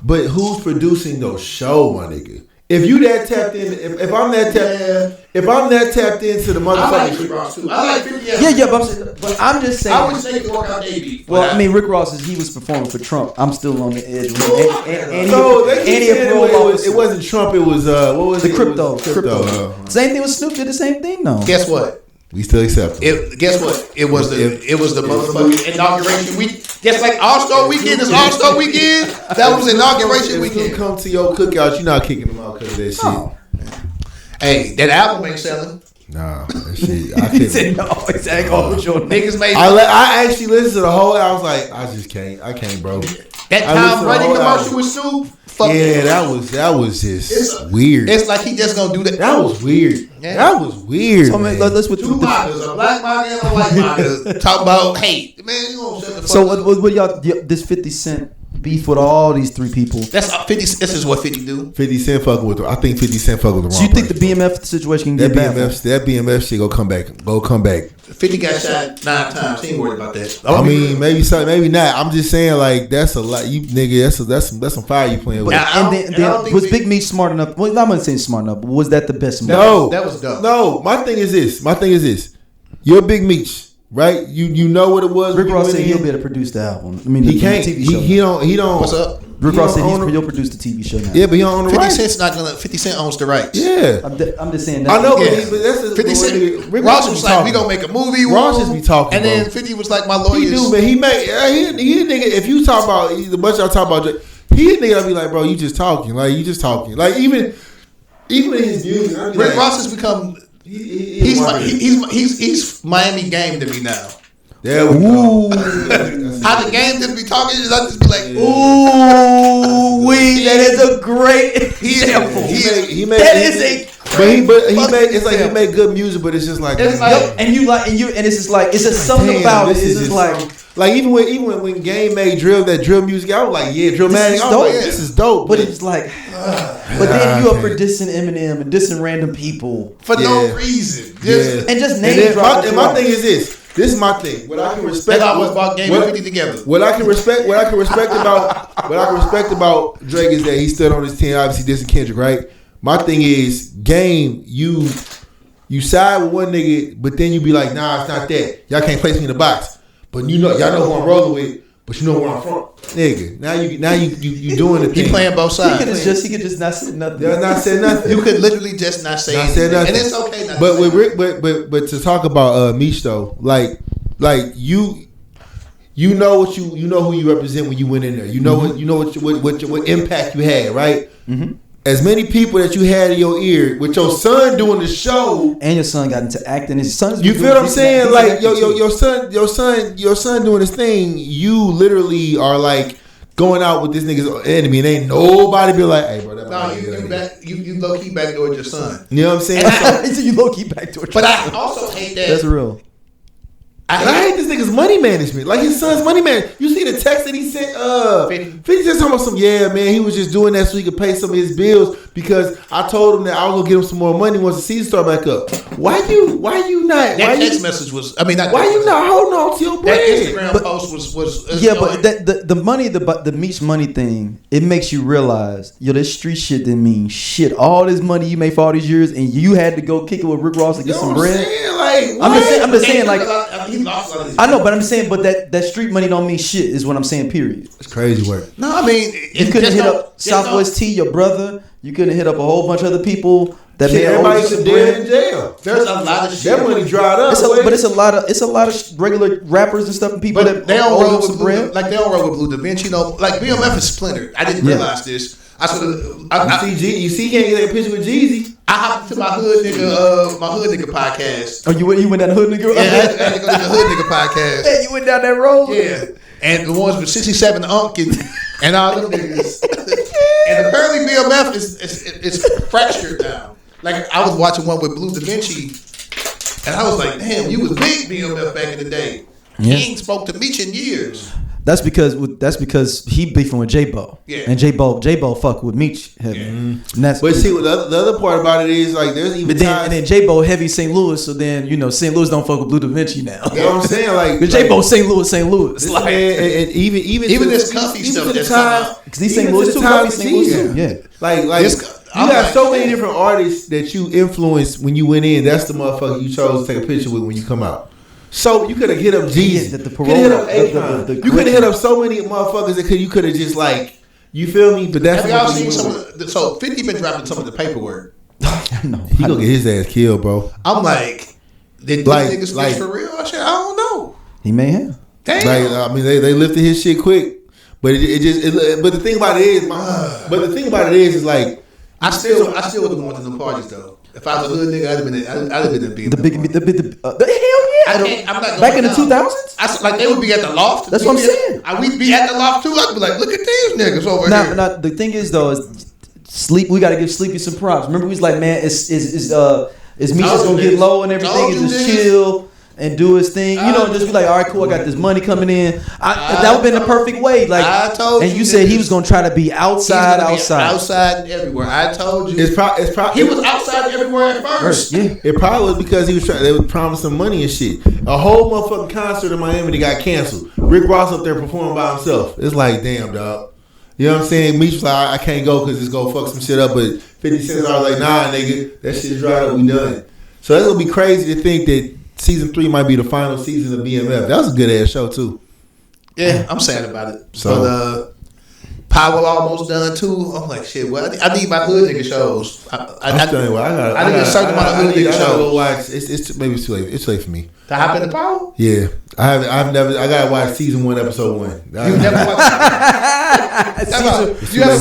But who's producing those shows, my nigga? If you that tapped in, if I'm that tapped into the I like Rick motherfucker. Ross too. I like 50. Yeah, but I'm just saying. I wish they could work out their beef. Well, I mean, Rick Ross he was performing for Trump. I'm still on the edge. And So they keep he saying approved it wasn't Trump. It was what was the it? crypto. It was crypto. Same thing with Snoop did the same thing though. Guess what? We still accept it. Guess what? It was the motherfucking inauguration week. Just like All-Star Weekend is All-Star Weekend. That was inauguration If you weekend. come to your cookout, you're not kicking them out because of that shit. No. Hey, that album ain't selling. Nah, that shit. I He couldn't. said no. It's ain't going with your Niggas made I actually listened to the whole. I was like, I just can't. I can't, bro. that I listened Tom to the Brady whole commercial album. with Snoop. Fuck Yeah, that. that was just weird. It's like he just gonna do that. That was weird. Yeah. That was weird. So, man, let's with Two mockers, a black mocker and a white mocker. Talk about hate, man. You gonna shut the fuck So up. what y'all this 50 Cent beef with all these three people? That's 50. This is what 50 do. 50 Cent fucking with. I think 50 Cent fucking with the wrong. So you think the person. BMF situation can that get bad? BMF shit go come back. Go come back. 50 got shot 9 times. He ain't worried about that. I mean, maybe so, maybe not. I'm just saying, like, that's a lot. You nigga, that's some fire you playing with. Now, And I don't think was we- Big Meech smart enough? Well, I'm not saying smart enough, but was that the best move? No, that was dumb. No, my thing is this. You're Big Meech, right? You know what it was. Rick when you Ross went said in? he'll be able to produce the album. I mean, He the can't. TV show. He don't. What's up? Rick Ross said don't own he'll produce the TV show now. Yeah, but he don't own the 50 rights. Cent's not gonna. 50 Cent owns the rights. Yeah, I'm just saying. I know, Yeah. but that's 50 Cent. Rick Ross just was be like, talking. "We gonna make a movie." Ross woo." just be talking, and then bro. 50 was like, "My He lawyers." do, man. He nigga. If you talk about the much y'all talk about, he a nigga. I'll be like, bro, you just talking. Like you just talking. Like even in his music, I'll be Rick like, Ross has become. he's He's Miami Game to me now. there we go. How the game just be talking, I just be like, Ooh, that is a great example. He made. That is a. But he made. It's like he made good music, but it's just like. It's like- And it's just like it's just something Damn, about it. this It's is just like even when Game made drill music, I was like, yeah, Drillmatic. is I was like, dope. this is dope. But it's like, but then you up for dissing Eminem and dissing random people for no Yeah. reason. Yeah. and just And name then dropping. my thing is this. This is my thing. What I can respect. That was about Game and 50 together. What I can respect about Drake is that he stood on his 10, obviously dissing Kendrick, right? My thing is, Game, you You side with one nigga, but then you be like, nah, it's not that. Y'all can't place me in the box. But y'all know who I'm rolling with. But you know where I'm from, nigga. Now you doing the thing. He playing both sides. He could just not say nothing. Not say nothing. You could literally just not say anything, and it's okay. Not but with Rick, but to talk about Meech though, like you know what you know who you represent when you went in there. You know what impact you had, right? Mm-hmm. As many people that you had in your ear with your son doing the show, and your son got into acting. His son's you feel what I'm saying? Like your son doing this thing. You literally are like going out with this nigga's enemy, and ain't nobody be like, "Hey, bro, that you low key backdoored your son." You know what I'm saying? So you low key backdoored. But I also hate that. That's real. I hate this nigga's money management. Like his son's money management. You see the text that he sent? 50 just talking about some, man, he was just doing that so he could pay some of his bills because I told him that I was gonna get him some more money once the season start back up. Why you not? That text message was. I mean, why you not holding on to your bread? That Instagram post was. Yeah, but the money, the Meech money thing, it makes you realize, this street shit didn't mean shit. All this money you made for all these years, and you had to go kick it with Rick Ross to get some bread. I'm just saying, like. I know, but I'm just saying, but that street money don't mean shit. Is what I'm saying. Period. It's crazy work. No, I mean, you couldn't hit up Southwest T, your brother. You couldn't hit up a whole bunch of other people that made everybody should dead in jail. There's a lot of shit. That money dried up. But it's a lot of regular rappers and stuff and people but that they don't roll with bread. Like they don't roll with Blue Da Vinci. Like BMF is splintered. I didn't realize this. You see, can't get that picture with Jeezy. I hopped to my hood nigga podcast. Oh, you went down the hood nigga? Yeah, I had to go to the hood nigga podcast. Yeah, you went down that road? Yeah. And the ones with 67 Unk and all them niggas. And apparently BMF is fractured now. Like I was watching one with Blue Da Vinci, and I was like, damn, you was big BMF back in the day. Yeah. He ain't spoke to Meech in years. That's because he beefing with J-Bo. Yeah. And J-Bo fuck with Meech heavy. Yeah. And that's but see, the other part about it is like there's even and then J-Bo heavy St. Louis, so then St. Louis don't fuck with Blue Da Vinci now. You know what I'm saying? Like but J-Bo St. Louis. Like, and even this comfy stuff that's time because these St. Louis too comfy St. Louis too. Yeah. Like you got so many different artists that you influenced when you went in. That's the motherfucker you chose to take a picture with when you come out. So you could have hit up Jeezy. You could have hit up so many motherfuckers that you could have just like, you feel me? But that's have y'all seen some of the, so 50 been dropping some of the paperwork. No, he gonna get his ass killed, bro. I'm like, did these niggas snitch for real? I don't know. He may have. Damn. Like, I mean, they lifted his shit quick, but but the thing about it is like, I still would have gone to them parties though. If I was a hood nigga, I'd have been in the hell yeah. I'm not back in the 2000s. Like they would be at the loft. That's what I'm saying. We'd be at the loft too. I'd be like, look at these niggas over here. Now, the thing is though, is Sleep. We got to give Sleepy some props. Remember, we was like, man, is Meech just gonna get low and everything and just chill and do his thing, just be like, all right, cool, I got this money coming in. That would have been the perfect way. Like I told you, and you said he was gonna try to be outside and everywhere. I told you, it's probably he was outside everywhere at first. Yeah, it probably was because he was trying. They was promising money and shit. A whole motherfucking concert in Miami that got canceled. Rick Ross up there performing by himself. It's like, damn, dog. You know what I'm saying? Meech was like, I can't go because it's gonna fuck some shit up. But 50 Cent was like, nah, nigga, that shit's dried up. We done. So that's gonna be crazy to think that season 3 might be the final season of BMF. That was a good ass show too. Yeah, I'm sad about it. So Power almost done too. I'm like, shit. Well, I need my hood nigga shows. I need a certain amount of hood nigga shows. Maybe it's too late. It's too late for me. To hop in the Power? Yeah, I gotta watch season 1, episode 1. You never watched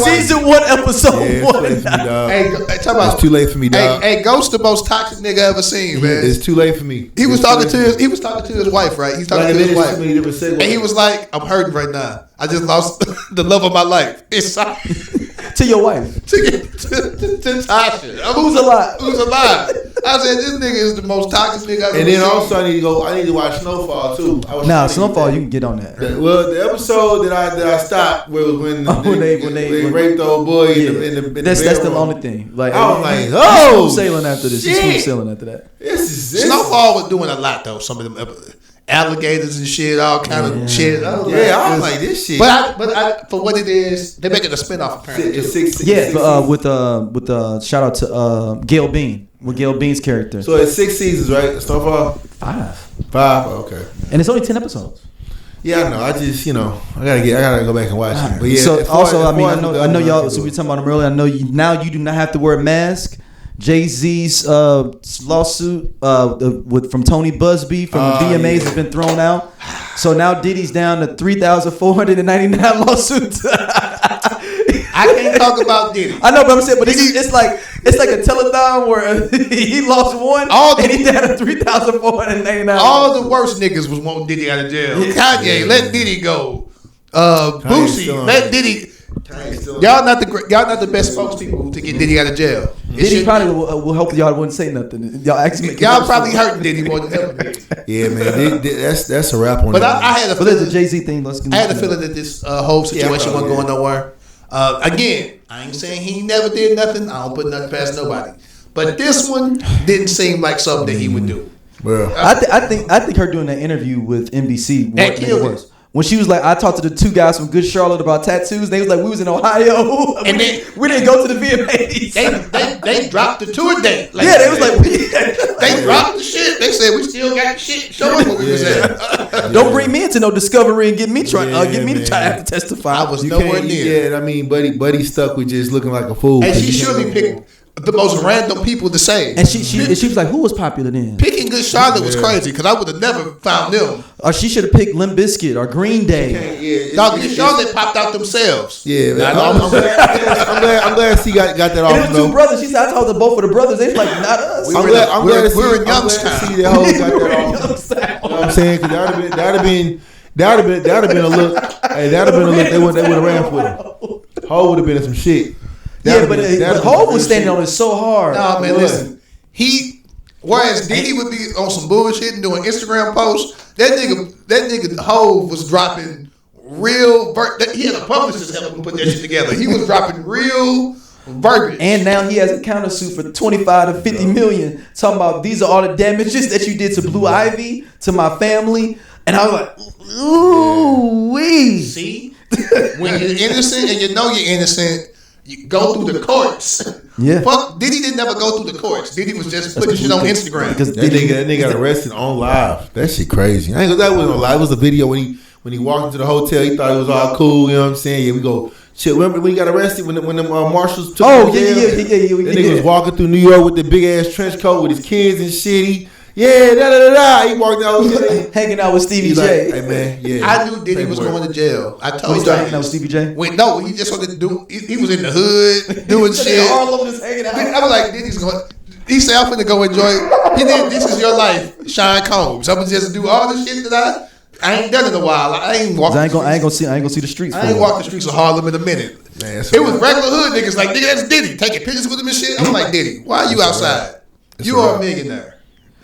season 1, episode 1. It's too late for me, dog. Hey, Ghost, the most toxic nigga I ever seen, man. It's too late for me. He was talking to his wife, right? He's talking to his wife, and he was like, "I'm hurting right now. I just lost the love of my life." It's to your wife, to Tasha. Who's alive? I said, this nigga is the most toxic nigga I've ever seen. And then also I need to watch Snowfall too. Snowfall, you can get on that. The episode that I stopped was when they raped the old boy in the that's the only thing. Like I was like, oh, smooth sailing after this. Smooth sailing after that. Snowfall was doing a lot though. Some of them alligators and shit, all kind of shit. I was like, this shit. But for what it is, they're making a spinoff apparently. It's six. with shout out to Gail Bean with Gail Bean's character. So it's 6 seasons, right? So far, 5. 5. Okay. And it's only 10 episodes. Yeah, I know. I just, I gotta go back and watch it. But yeah. So also, I know y'all. So we were talking about them earlier. I know you do not have to wear a mask. Jay-Z's lawsuit from Tony Buzbee from the VMAs has been thrown out. So now Diddy's down to 3,499 lawsuits. I can't talk about Diddy. I know, but I'm saying, but it's like a telethon where he lost one and he's down to 3,499. All the worst niggas was wanting Diddy out of jail. Kanye, let Diddy go. Boosie, let Diddy. Y'all not the best spokespeople to get Diddy out of jail. Diddy probably will help y'all wouldn't say nothing. Y'all probably hurting Diddy more than helping Diddy. Yeah, man, that's a wrap on but that. I had a feeling, the Jay-Z thing. I had a feeling that this whole situation wasn't going nowhere. Again, I ain't saying he never did nothing. I don't put nothing past nobody. But this one didn't seem like something that he would do. Well, I think her doing that interview with NBC killed it. When she was like, I talked to the 2 guys from Good Charlotte about tattoos. They was like, we was in Ohio, and we didn't go to the VMAs. They dropped the tour date. Like, they was like, they dropped the shit. They said we still got the shit. Show us what we was at. Don't bring me into no discovery and get me to try to have to testify. I was nowhere near. Yeah, I mean, Buddy stuck with just looking like a fool. And she surely picked the most random people to say. And she was like, who was popular then? Picking Good Charlotte was crazy because I would have never found them. Or she should have picked Limp Bizkit or Green Day. Dog, Good Charlotte popped out themselves. Yeah, I'm glad she got that off. And it was 2 brothers. She said, I talked to both of the brothers. They was like, not us. I'm glad we're in Youngstown. See that whole got that off. You know what I'm saying? Because that'd have been a look. Hey, that'd have been a look. They would have ran for it. Ho would have been in some shit. But Hov was standing on it so hard. No, man, listen. Whereas Diddy would be on some bullshit and doing Instagram posts, that nigga Hov was dropping real. He had a publicist help him put that shit together. He was dropping real verbiage. And now he has a countersuit for 25 to 50 million, talking about these are all the damages that you did to Blue Ivy, to my family. And I was like, ooh, wee. See, when you're innocent and you know you're innocent, you go through the courts. Yeah. Fuck, Diddy didn't never go through the courts. Diddy was just putting shit on Instagram. Because that nigga got arrested on live. That shit crazy. I ain't that wasn't on live. It was a video when he walked into the hotel. He thought it was all cool. You know what I'm saying? Yeah, we go. Shit, remember when he got arrested when the marshals took him? That nigga was walking through New York with the big ass trench coat with his kids and shit. He walked out hanging out with Stevie J. Like, hey man, yeah. I knew Diddy was going to jail. I told you. Hanging out with Stevie J. He just wanted to do. He was in the hood doing shit. All of us hanging out. I was like, Diddy's going. He said, "I'm finna go enjoy." He did. This is your life, Sean Combs. I'm gonna just do all the shit that I ain't done in a while. I ain't gonna see the streets. I ain't walked the streets of Harlem in a minute. Man, it was regular hood niggas like, nigga, that's Diddy taking pictures with him and shit. I'm like, Diddy, why are you outside? You are a millionaire.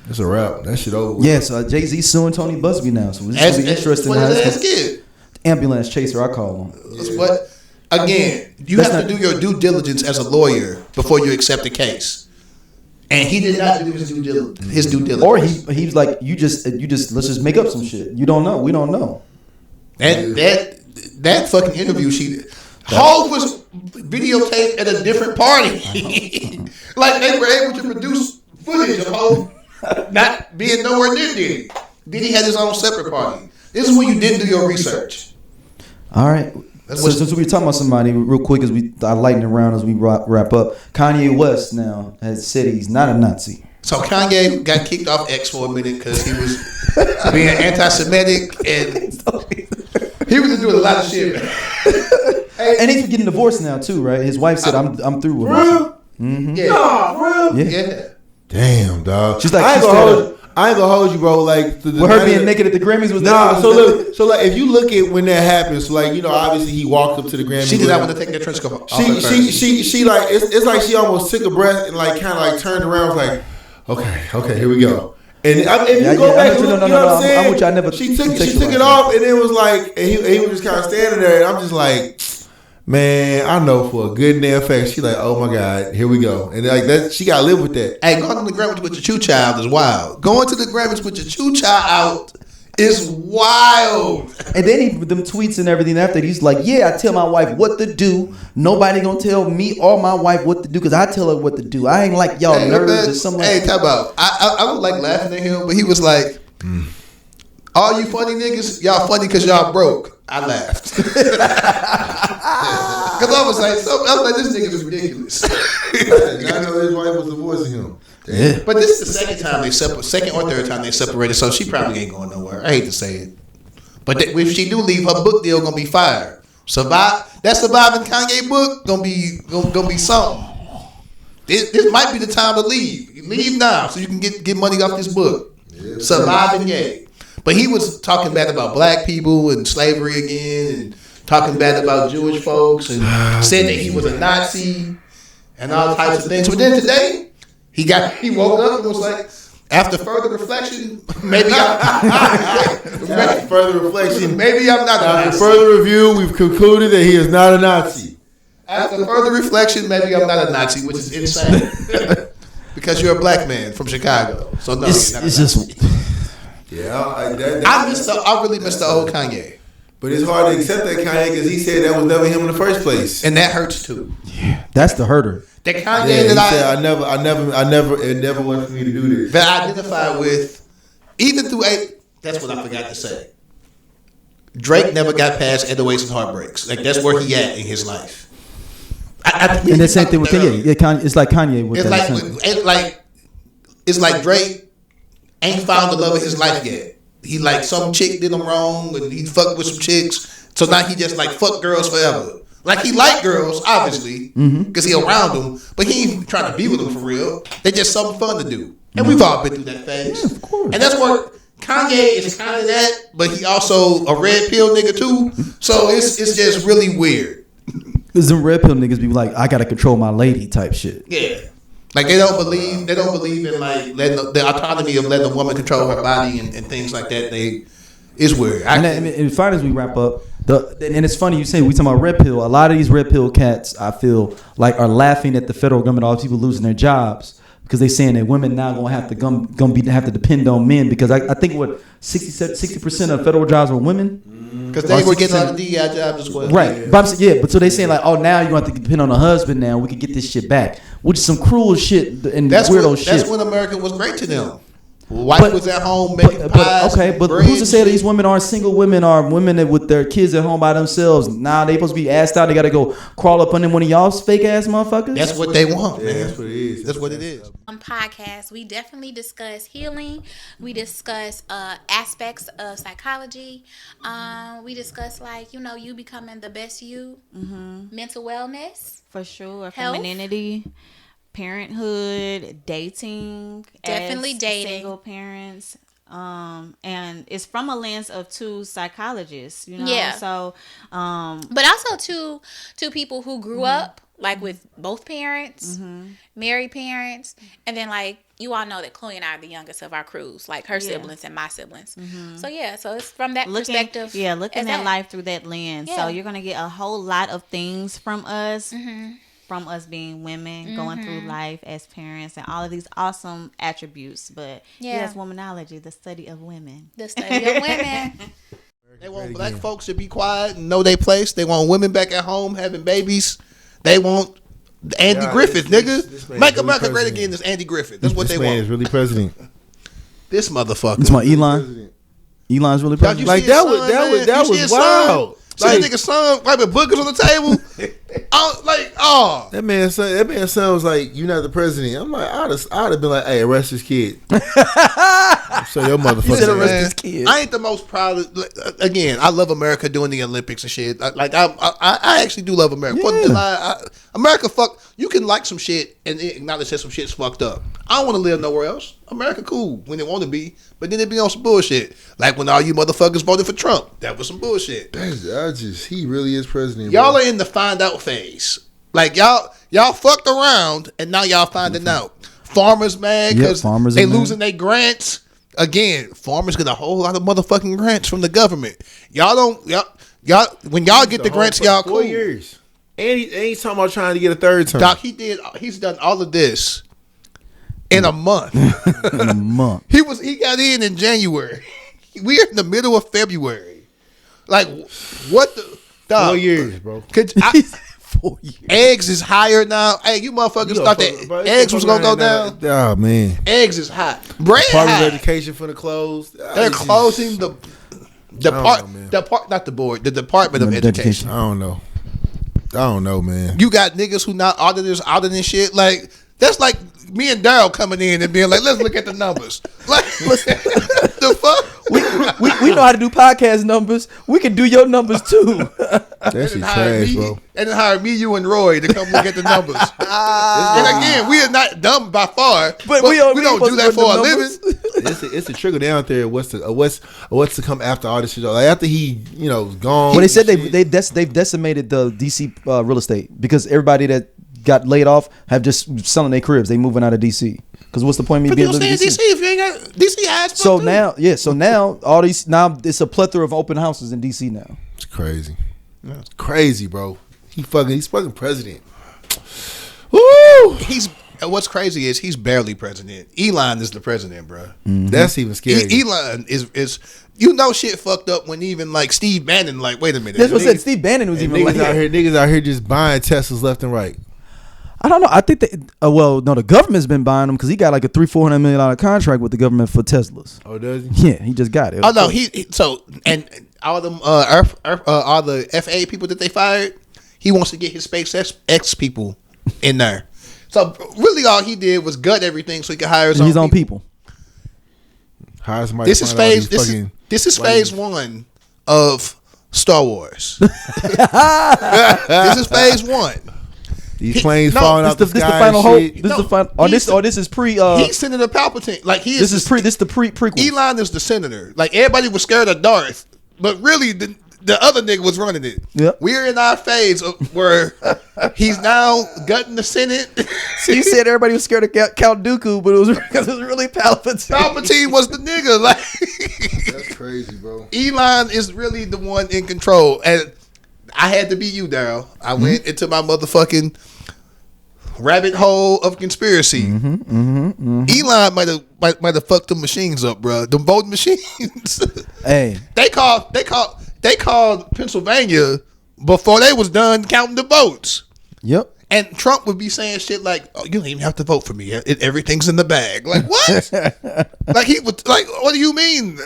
It's a wrap. That shit over with. Yeah, so Jay-Z suing Tony Buzbee now. So this will be interesting. What his ass kid? Ambulance chaser, I call him. But again, you have to do your due diligence as a lawyer before you accept a case. And he did not do his due diligence. Or he was like, you just let's just make up some shit. You don't know. We don't know. And that fucking interview Hov was videotaped at a different party. Like they were able to produce footage of Hov not being nowhere near Diddy. Diddy had his own separate party. This is when you didn't do your research. All right. So since we were talking about somebody real quick as I lighten it around as we wrap up, Kanye West now has said he's not a Nazi. So Kanye got kicked off X for a minute because he was being anti-Semitic and he was doing a lot of shit. And he's getting divorced now too, right? His wife said, "I'm through with him." Mm-hmm. Yeah. No, real? Yeah. Damn, dog. She's like, I ain't gonna hold you, bro. Like, her being naked at the Grammys was So like, if you look at when that happens, like, you know, obviously he walked up to the Grammys. She did not want to take that trench coat off. She like, it's like she almost took a breath and like kind of like turned around, was like, okay, here we go. And if you go back, you know what I'm saying? I'm with you. I never. She took it off, and it was like, and he was just kind of standing there, and I'm just like, man, I know for a good damn fact, she like, oh my God, here we go. And like that, she got to live with that. Hey, going to the Grammys with your chew child is wild. Going to the Grammys with your chew child out is wild. And then he them tweets and everything after, he's like, yeah, I tell my wife what to do. Nobody gonna tell me or my wife what to do because I tell her what to do. I ain't like y'all nerds or something like that. Hey, talk about. I don't like laughing at him, but he was like, all you funny niggas, y'all funny because y'all broke. I laughed. Because I was like, this nigga is ridiculous. I know his wife was divorcing him. Yeah. But this is the second time they second or third time they separated, so she probably ain't going nowhere. I hate to say it, but if she do leave, her book deal gonna be fire. That surviving Kanye book gonna be something. This might be the time to leave. You leave now so you can get money off this book. Yeah, surviving Ye. But he was talking bad about black people and slavery again, and talking bad about Jewish folks, and said that he was a Nazi and all types of things. But then today. He woke up and was like, after further reflection, maybe I'm not a Nazi. After further review, we've concluded that he is not a Nazi. After further reflection, maybe I'm not a Nazi, which is insane. Because you're a black man from Chicago. So no, it's just... Yeah, I really miss the old Kanye. But it's hard to accept that Kanye because he said that was never him in the first place. And that hurts too. Yeah, that's the herder. That Kanye said, it never was for me to do this. That I identify with, even through that's what I forgot to say. Drake never got past 808s and heartbreaks. Like that's where he at in his life. And the same thing with Kanye. Yeah, it's like Kanye with it's like Drake ain't found the love of his life yet. He like some chick did him wrong and he fucked with some chicks. So now he just like fuck girls forever. Like he like girls, obviously, because he around them, but he ain't trying to be with them for real. They just something fun to do. And we've all been through that phase. Yeah, of course. And that's where Kanye is kind of that, but he also a red pill nigga too. So it's just really weird. Because them red pill niggas be like, I gotta control my lady type shit. Yeah. Like they don't believe in like letting the autonomy of letting a woman control her body and things like that. It's weird. And finally, as we wrap up, and it's funny you say we talking about red pill. A lot of these red pill cats, I feel like, are laughing at the federal government, all these people losing their jobs because they saying that women now gonna have to depend on men because I think 60% of federal jobs are women. Because they were getting all the DEI jobs as well. Right. But so they saying like, oh, now you're going to have to depend on a husband now. We can get this shit back. Which is some cruel shit and weirdo shit. That's when America was great to them. Wife was at home making pies. But who's to say that these women aren't single women or women that with their kids at home by themselves? Now they supposed to be asked out. They got to go crawl up under one of y'all's fake ass motherfuckers. That's what they want, man. That's what it is. That's what it is. On podcast, we definitely discuss healing. We discuss aspects of psychology. We discuss you becoming the best you, mental wellness, for sure, health. femininity. Parenthood, dating, definitely dating, single parents, and it's from a lens of two psychologists, Yeah. So, but also two people who grew up like with both parents, married parents, and then you all know that Chloe and I are the youngest of our crews, like her siblings and my siblings. So so it's from that perspective. Yeah, looking at life through that lens. Yeah. So you're gonna get a whole lot of things from us. From us being women, going through life as parents, and all of these awesome attributes. But yes, womanology, the study of women. The study of women. They want black folks to be quiet and know their place. They want women back at home having babies. They want Andy Griffith, nigga. Make America great again. This Andy Griffith. That's what they want. This man is really president. This motherfucker. It's my Elon. Elon's really president. Like that was wild. Like, that nigga son wiping boogers on the table. That man son was like, "You not the president." I'm like, I'd have been like, "Hey, arrest this kid." So your motherfucker arrest this kid. I ain't the most proud of, again, I love America doing the Olympics and shit. I actually do love America. Yeah. 4th of July, America fuck. You can like some shit and acknowledge that some shit's fucked up. I don't want to live nowhere else. America cool when it want to be, but then it be on some bullshit. Like when all you motherfuckers voted for Trump, that was some bullshit. He really is president. Y'all are in the find out phase. Like y'all fucked around and now y'all finding out. Farmers mad because they losing their grants. Again, farmers get a whole lot of motherfucking grants from the government. Y'all when y'all get the grants, y'all cool. 4 years. And he's talking about trying to get a third term. Doc, he's done all of this in a month. In a month. He got in January. We're in the middle of February. Like, what the? Dog, 4 years, bro. 4 years. Eggs is higher now. Hey, you motherfuckers thought that eggs was gonna go down? Oh man, eggs is hot. Bread Department high. of Education for the closed. They're closing the Department of Education. I don't know, man. You got niggas who not auditors auditing shit. Like that's like me and Daryl coming in and being like, let's look at the numbers. Like, the fuck? We know how to do podcast numbers. We can do your numbers too. That shit trash, bro. And then hire me, you, and Roy to come look at the numbers. And again, we are not dumb by far, but we don't do that for a living. It's a trickle down there. What's to come after all this shit? Like after he, gone. Well, they said they've decimated the DC real estate because everybody that got laid off have just selling their cribs. They moving out of DC. Because what's the point of me being living in DC? If you ain't got DC has so now all these it's a plethora of open houses in DC now. It's crazy. It's crazy, bro. He's fucking president. Woo! What's crazy is he's barely president. Elon is the president, bro. Mm-hmm. That's even scary. Elon is shit fucked up when even like Steve Bannon wait a minute. That's what I said. Steve Bannon was even niggas out here just buying Teslas left and right. I don't know. I think the government's been buying them because he got like a $400 million contract with the government for Teslas. Oh, does he? Yeah, he just got it. Oh no, and all them all the FA people that they fired, he wants to get his SpaceX people in there. So really, all he did was gut everything so he could hire his own people. Hire somebody. This is phase. This is phase 1 of Star Wars. This is phase 1. These planes falling out the sky. This the final hope. This is pre. He's Senator Palpatine. Like he is. This is the prequel. Elon is the senator. Like everybody was scared of Darth, but really the other nigga was running it. Yep. We're in our phase where he's now gutting the Senate. So you said everybody was scared of Count Dooku, but it was because it was really Palpatine. Palpatine was the nigga. Like that's crazy, bro. Elon is really the one in control, and I had to be you, Daryl. I went into my motherfucking rabbit hole of conspiracy. Elon might have fucked the machines up, bro. The voting machines. Hey, they called Pennsylvania before they was done counting the votes. Yep. And Trump would be saying shit like, "Oh, you don't even have to vote for me. Everything's in the bag." Like what? Like he would like. What do you mean?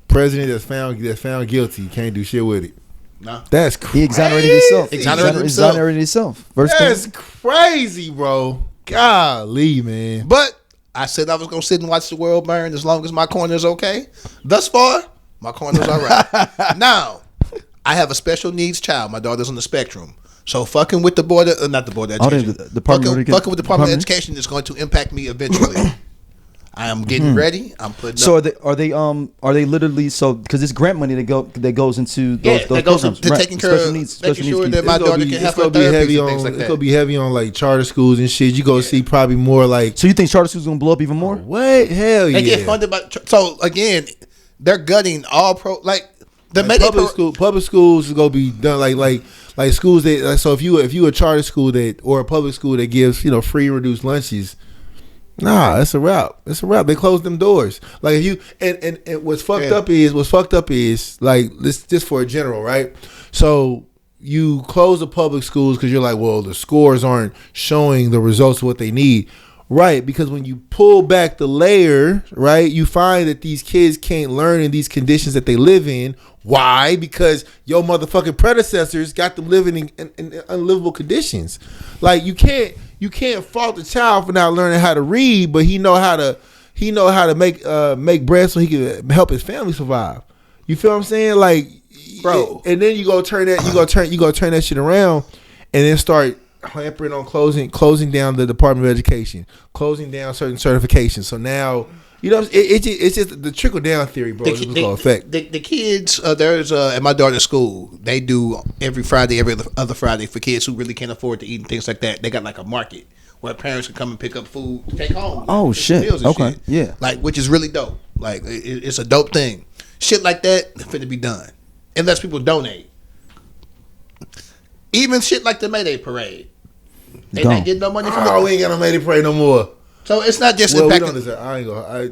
President that's found guilty, can't do shit with it. No, that's crazy. He exonerated himself. Exonerated himself. That's crazy, bro. Golly, man. But I said I was gonna sit and watch the world burn as long as my corner's okay. Thus far, my corner's all right. Now, I have a special needs child. My daughter's on the spectrum. So fucking with the board, not the board of education. Fucking with the Department of Education is going to impact me eventually. I am getting ready. I'm putting. So are they literally because it's grant money that goes into those that goes programs, to taking care of making sure that my daughter can have her therapies and things like that. It's gonna be heavy on like charter schools and shit. You go see probably more like. So you think charter schools gonna blow up even more? What? Hell yeah! They get funded by. So again, they're gutting all public schools is gonna be done like schools that so if you a charter school or a public school that gives free and reduced lunches. Nah, it's a wrap. They closed them doors. Like if you and what's fucked up is like this just for a general, right? So you close the public schools because you're like, well, the scores aren't showing the results of what they need. Right, because when you pull back the layer, right, you find that these kids can't learn in these conditions that they live in. Why? Because your motherfucking predecessors got them living in unlivable conditions. Like you can't fault the child for not learning how to read, but he know how to make bread so he can help his family survive. You feel what I'm saying? Like, bro. And then you go turn that shit around, and then start hampering on closing down the Department of Education, closing down certain certifications. So now, it's just the trickle down theory, bro. It's gonna affect the kids. There's at my daughter's school, they do every other Friday for kids who really can't afford to eat and things like that. They got like a market where parents can come and pick up food, take home. Oh shit! Okay, shit. Yeah, like which is really dope. Like it's a dope thing. Shit like that finna be done unless people donate. Even shit like the Mayday Parade. They not getting no money from we ain't got no Mayday Parade no more. So it's not just Well, we impacting. don't deserve, I ain't gonna.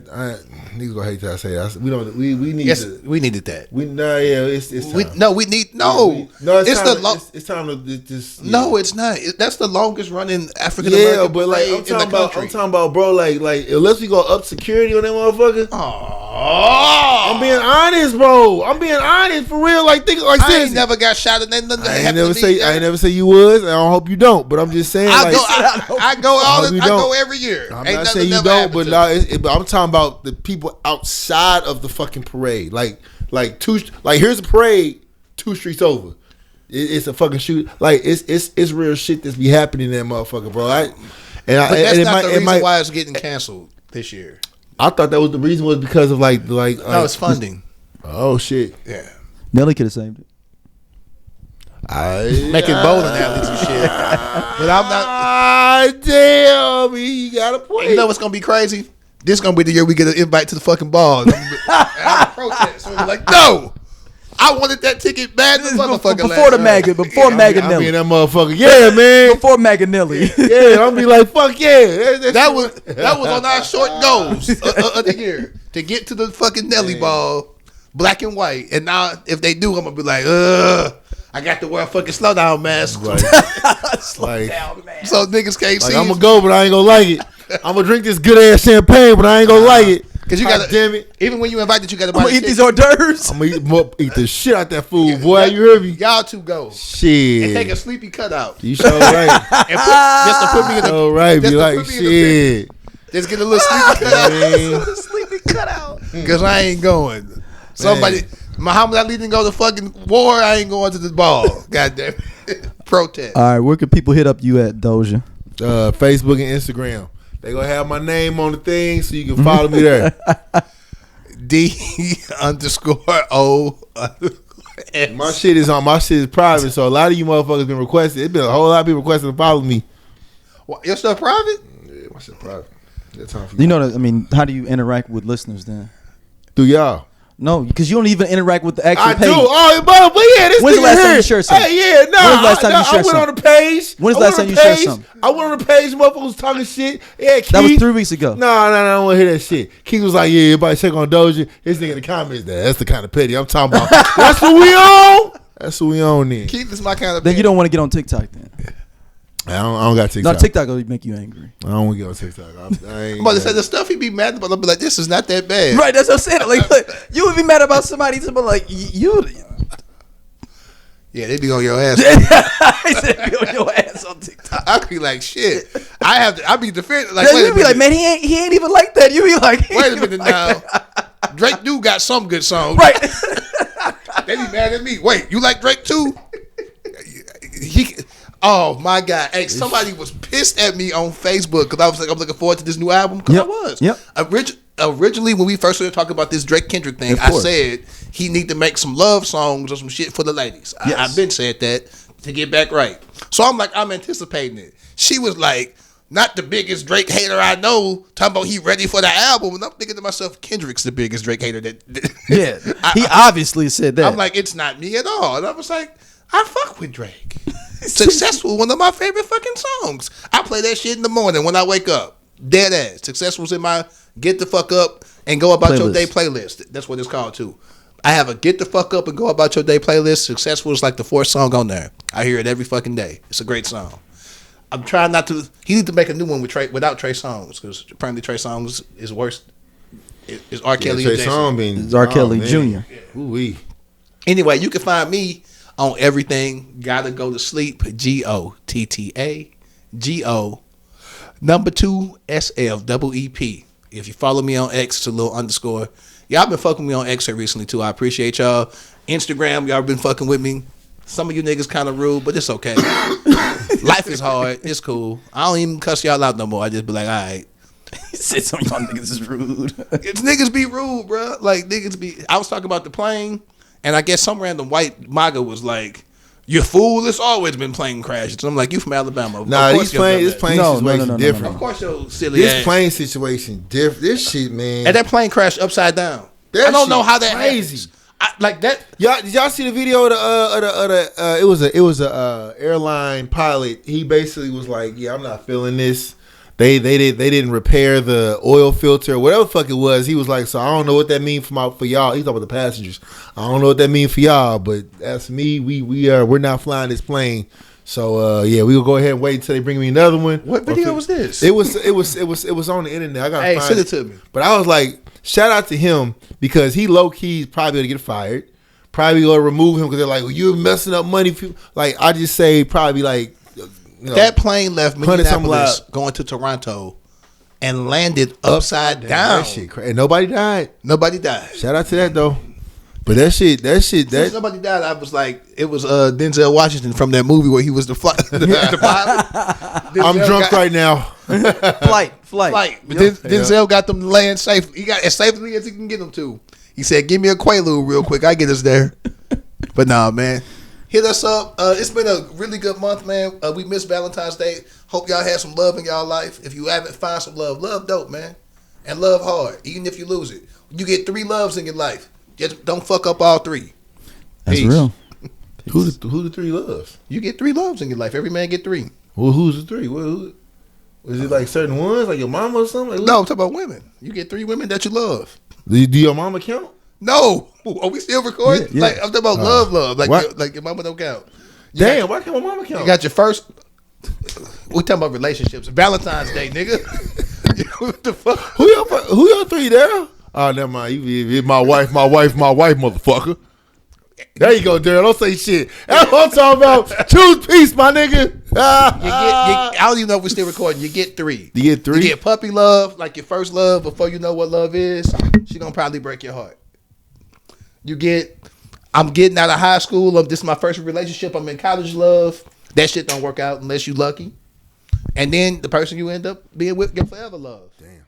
Niggas gonna hate that I say that. We don't. We need. Yes, to, we needed that. We it's time. We need no. It's time. It's time to just. No, it's not. That's the longest running African American. Yeah, but like I'm talking about, bro. Like unless we go up security on that motherfucker. Oh, I'm being honest, bro. I'm being honest for real. Like think like I ain't never got shot at nothing. I ain't never say you was. And I hope you don't. But I'm just saying. I go every year. I'm not saying you don't, but I'm talking about the people outside of the fucking parade. Like here's a parade 2 streets over. It's a fucking shoot. Like it's real shit that's be happening in that motherfucker, bro. That's not the reason why it's getting canceled this year. I thought that was the reason was because of no, it's funding. Oh shit. Yeah. Nelly could have saved it. Making bowling alleys and shit. But I'm not. Damn, you got a point. You know what's gonna be crazy? This is gonna be the year we get an invite to the fucking ball. And I'm protest. So we're like, no, I wanted that ticket bad as motherfucker. Before the MAGA, before MAGA Nelly. I mean that motherfucker. Yeah, man. Before MAGA Nelly. Yeah, I'm be like, fuck yeah. That was on our short goals of the year to get to the fucking Nelly ball, black and white. And now if they do, I'm gonna be like, I got to wear a fucking slow down mask. Slow down mask. So niggas can't see. I'm gonna go, but I ain't gonna like it. I'm gonna drink this good ass champagne, but I ain't gonna like it. Cause you gotta, damn it. Even when you invited, you gotta buy. I'm gonna eat these hors d'oeuvres. I'm gonna eat the shit out that food, boy. You hear me? Y'all two go. Shit. And take a sleepy cutout. You so right. Just to put me in the. So right. Be like shit. Just get a little sleepy cutout. Sleepy cutout. Cause I ain't going. Somebody. Muhammad Ali didn't go to fucking war. I ain't going to the ball. Goddamn. Protest. All right, where can people hit up you at, Dosia? Facebook and Instagram. They gonna have my name on the thing, so you can follow me there. D_O. My shit is private, so a lot of you motherfuckers been requested. It's been a whole lot of people requesting to follow me. What, your stuff private? Yeah, my shit private. That time for you know that. I mean, how do you interact with listeners then? Through y'all. No, because you don't even interact with the actual page. I do. Oh, but yeah, this When's the last time you shared something? Hey, yeah, no. When's the last time you shared I went on the page. When's the last time you shared something? I went on the page. Motherfuckers was talking shit. Yeah, Keith. That was 3 weeks ago. No, I don't want to hear that shit. Keith was like, yeah, everybody check on Doja. His nigga in the comments there. That's the kind of petty I'm talking about. That's what we on. That's what we on then. Keith is my kind of Then you don't want to get on TikTok then. I don't got TikTok. No, TikTok will make you angry. I don't want to get on TikTok. I ain't. I'm about to say the stuff he be mad about. I'll be like, this is not that bad. Right, that's what I'm saying. Like, look, you would be mad about somebody, but like you. Yeah, they be on your ass. He said be on your ass on TikTok. I be like, shit. I be defending. Like, you be like, man, he ain't even like that. You be like, wait a minute now. Drake do got some good songs, right? They be mad at me. Wait, you like Drake too? Oh my God! Hey, somebody was pissed at me on Facebook because I was like, I'm looking forward to this new album. Because I was. Yep. Originally, when we first started talking about this Drake Kendrick thing, I said he need to make some love songs or some shit for the ladies. Yes. I've been said that to get back right. So I'm like, I'm anticipating it. She was like, not the biggest Drake hater I know, talking about he ready for the album. And I'm thinking to myself, Kendrick's the biggest Drake hater. Yeah, he obviously said that. I'm like, it's not me at all. And I was like, I fuck with Drake. Successful, one of my favorite fucking songs. I play that shit in the morning when I wake up. Dead ass. Successful's in my get the fuck up and go about your day playlist. That's what it's called too. I have a get the fuck up and go about your day playlist. Successful is like the 4th song on there. I hear it every fucking day. It's a great song. I'm trying not to. He needs to make a new one without Trey Songz, because apparently Trey Songz is worse. Is R. Kelly Trey and Jason. Songz It's R. Kelly Jr. Yeah. Ooh-wee. Anyway, you can find me on everything. Gotta go to sleep. GOTTA GO #2SLEEP. If you follow me on X, it's a little underscore. Y'all been fucking with me on X here recently too. I appreciate y'all. Instagram, y'all been fucking with me. Some of you niggas kind of rude, but it's okay. Life is hard. It's cool. I don't even cuss y'all out no more. I just be like, all right. He said some of y'all niggas is rude. It's niggas be rude, bro. Like niggas be. I was talking about the plane, and I guess some random white MAGA was like, "You fool! It's always been plane crashes." I'm like, "You from Alabama?" Nah, this plane situation different. Of course, your silly this ass. plane situation different. This shit, man. And that plane crashed upside down. I don't know how that crazy. Like that. Y'all, did y'all see the video of the it was a airline pilot. He basically was like, "Yeah, I'm not feeling this. They didn't repair the oil filter or whatever the fuck it was. He was like, so I don't know what that means for y'all. He's talking about the passengers. I don't know what that means for y'all, but as for me, we're not flying this plane. So we'll go ahead and wait until they bring me another one. What video was this? It was on the internet. I gotta send it to me. But I was like, shout out to him because he low key is probably gonna get fired. Probably gonna remove him because they're like, well, you're messing up money. Like I just say probably like. That plane left Minneapolis going to Toronto and landed upside down. That shit crazy. And nobody died. Shout out to that though. But that shit. Since nobody died, I was like, it was Denzel Washington from that movie where he was the pilot. I'm drunk right now. Flight. But Denzel got them to land safe. He got as safely as he can get them to. He said, "Give me a Quaalude real quick. I get us there." But nah, man. Hit us up. It's been a really good month, man. We missed Valentine's Day. Hope y'all had some love in y'all life. If you haven't, find some love. Love dope, man. And love hard, even if you lose it. You get 3 loves in your life. Just don't fuck up all 3. That's real. Who the 3 loves? You get 3 loves in your life. Every man get 3. Well, who's the 3? Is it like certain ones, like your mama or something? Like, no, I'm talking about women. You get 3 women that you love. Do your mama count? No. Are we still recording? Yeah. Like I'm talking about love. Like your mama don't count. Why can't my mama count? You got your first. We talking about relationships. Valentine's Day, nigga. What the fuck? Who your 3 there? Oh, never mind. You my wife, motherfucker. There you go, Daryl. Don't say shit. That's what I'm talking about. Choose peace, my nigga. I don't even know if we're still recording. You get 3. You get 3? You get puppy love, like your first love, before you know what love is. She gonna probably break your heart. You get, I'm getting out of high school. This is my first relationship. I'm in college love. That shit don't work out unless you lucky. And then the person you end up being with, your forever love. Damn.